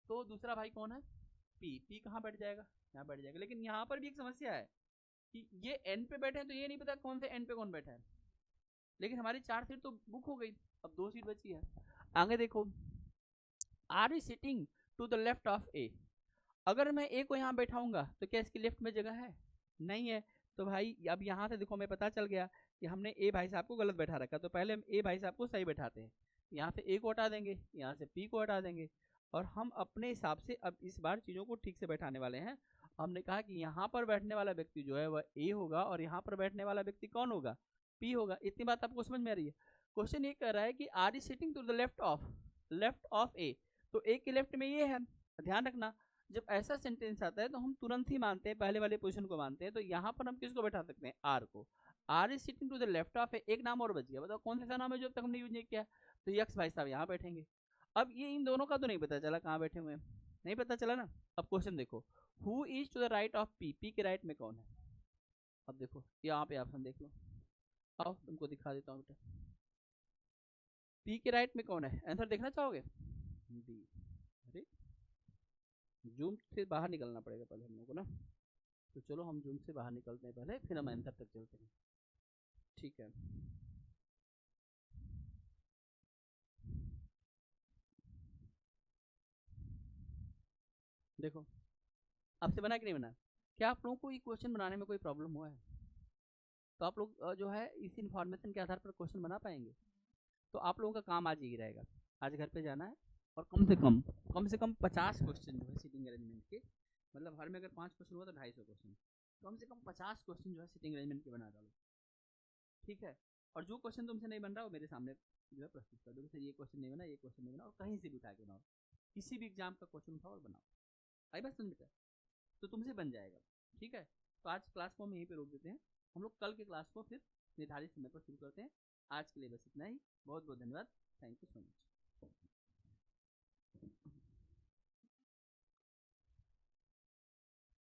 तो दूसरा भाई कौन है? पी। पी कहाँ बैठ जाएगा? यहाँ बैठ जाएगा। लेकिन यहाँ पर भी एक समस्या है कि ये एन पे बैठे हैं, तो ये नहीं पता कौन से एन पे कौन बैठा है। लेकिन हमारी 4 सीट तो बुक हो गई, अब 2 सीट बची है। आगे देखो, R is sitting to the left of A. अगर मैं ए को यहाँ बैठाऊंगा तो क्या इसकी लेफ्ट में जगह है? नहीं है। तो भाई अब यहाँ से देखो, हमें पता चल गया कि हमने ए भाई साहब को गलत बैठा रखा, तो पहले हम ए भाई साहब को सही बैठाते हैं। यहाँ से ए को हटा देंगे, यहाँ से पी को हटा देंगे, और हम अपने हिसाब से अब इस बार चीज़ों को ठीक से बैठाने वाले हैं। हमने कहा कि यहाँ पर बैठने वाला व्यक्ति जो है वह ए होगा, और यहाँ पर बैठने वाला व्यक्ति कौन होगा? पी होगा। इतनी बात आपको समझ में आ रही है? क्वेश्चन ये कह रहा है कि R is sitting to the left of A, तो ए के लेफ्ट में ये है। ध्यान रखना, जब ऐसा सेंटेंस आता है तो हम तुरंत ही मानते हैं, पहले वाले पोजीशन को मानते हैं। तो यहाँ पर हम किसको बैठा सकते हैं? आर को। R is sitting to the left of A. एक नाम और बच गया, बताओ कौन सा नाम है जो अब तक हमने यूज नहीं किया? तो यक्स भाई साहब यहाँ बैठेंगे। अब ये इन दोनों का तो नहीं पता चला कहाँ बैठे हुए हैं, नहीं पता चला ना। अब क्वेश्चन देखो, who is to the right of P. P के राइट में कौन है? अब देखो यहाँ पे ऑप्शन देख लो, आओ तुमको दिखा देता हूँ बेटा। पी के राइट में कौन है? आंसर देखना चाहोगे? डी। अरे जूम से बाहर निकलना पड़ेगा पहले हम लोग को ना, तो चलो हम जूम से बाहर निकलते हैं पहले, फिर हम आंसर तक चलते हैं। ठीक है, देखो आपसे बना कि नहीं बना? क्या आप लोगों को ये क्वेश्चन बनाने में कोई प्रॉब्लम हुआ है? तो आप लोग जो है इस इन्फॉर्मेशन के आधार पर क्वेश्चन बना पाएंगे। तो आप लोगों का काम आज यही रहेगा, आज घर पे जाना है और कम से कम 50 क्वेश्चन जो है सिटिंग अरेंजमेंट के, मतलब हर में अगर 5 क्वेश्चन हुआ तो 250 क्वेश्चन, कम से कम 50 क्वेश्चन जो है सिटिंग अरेंजमेंट के बना डालो। ठीक है, और जो क्वेश्चन तुमसे नहीं बन रहा वो मेरे सामने जो है प्रस्तुत कर दो, सर ये क्वेश्चन नहीं बना, ये क्वेश्चन नहीं बना, और कहीं से भी उठा के बनाओ, किसी भी एग्जाम का क्वेश्चन उठाओ और बनाओ। आई बात समझ बेटा? तो तुमसे बन जाएगा। ठीक है, तो आज क्लास को हम यहीं पे रोक देते हैं। हम लोग कल के क्लास को फिर निर्धारित समय पर शुरू करते हैं। आज के लिए बस इतना ही। बहुत बहुत धन्यवाद। Thank you so much.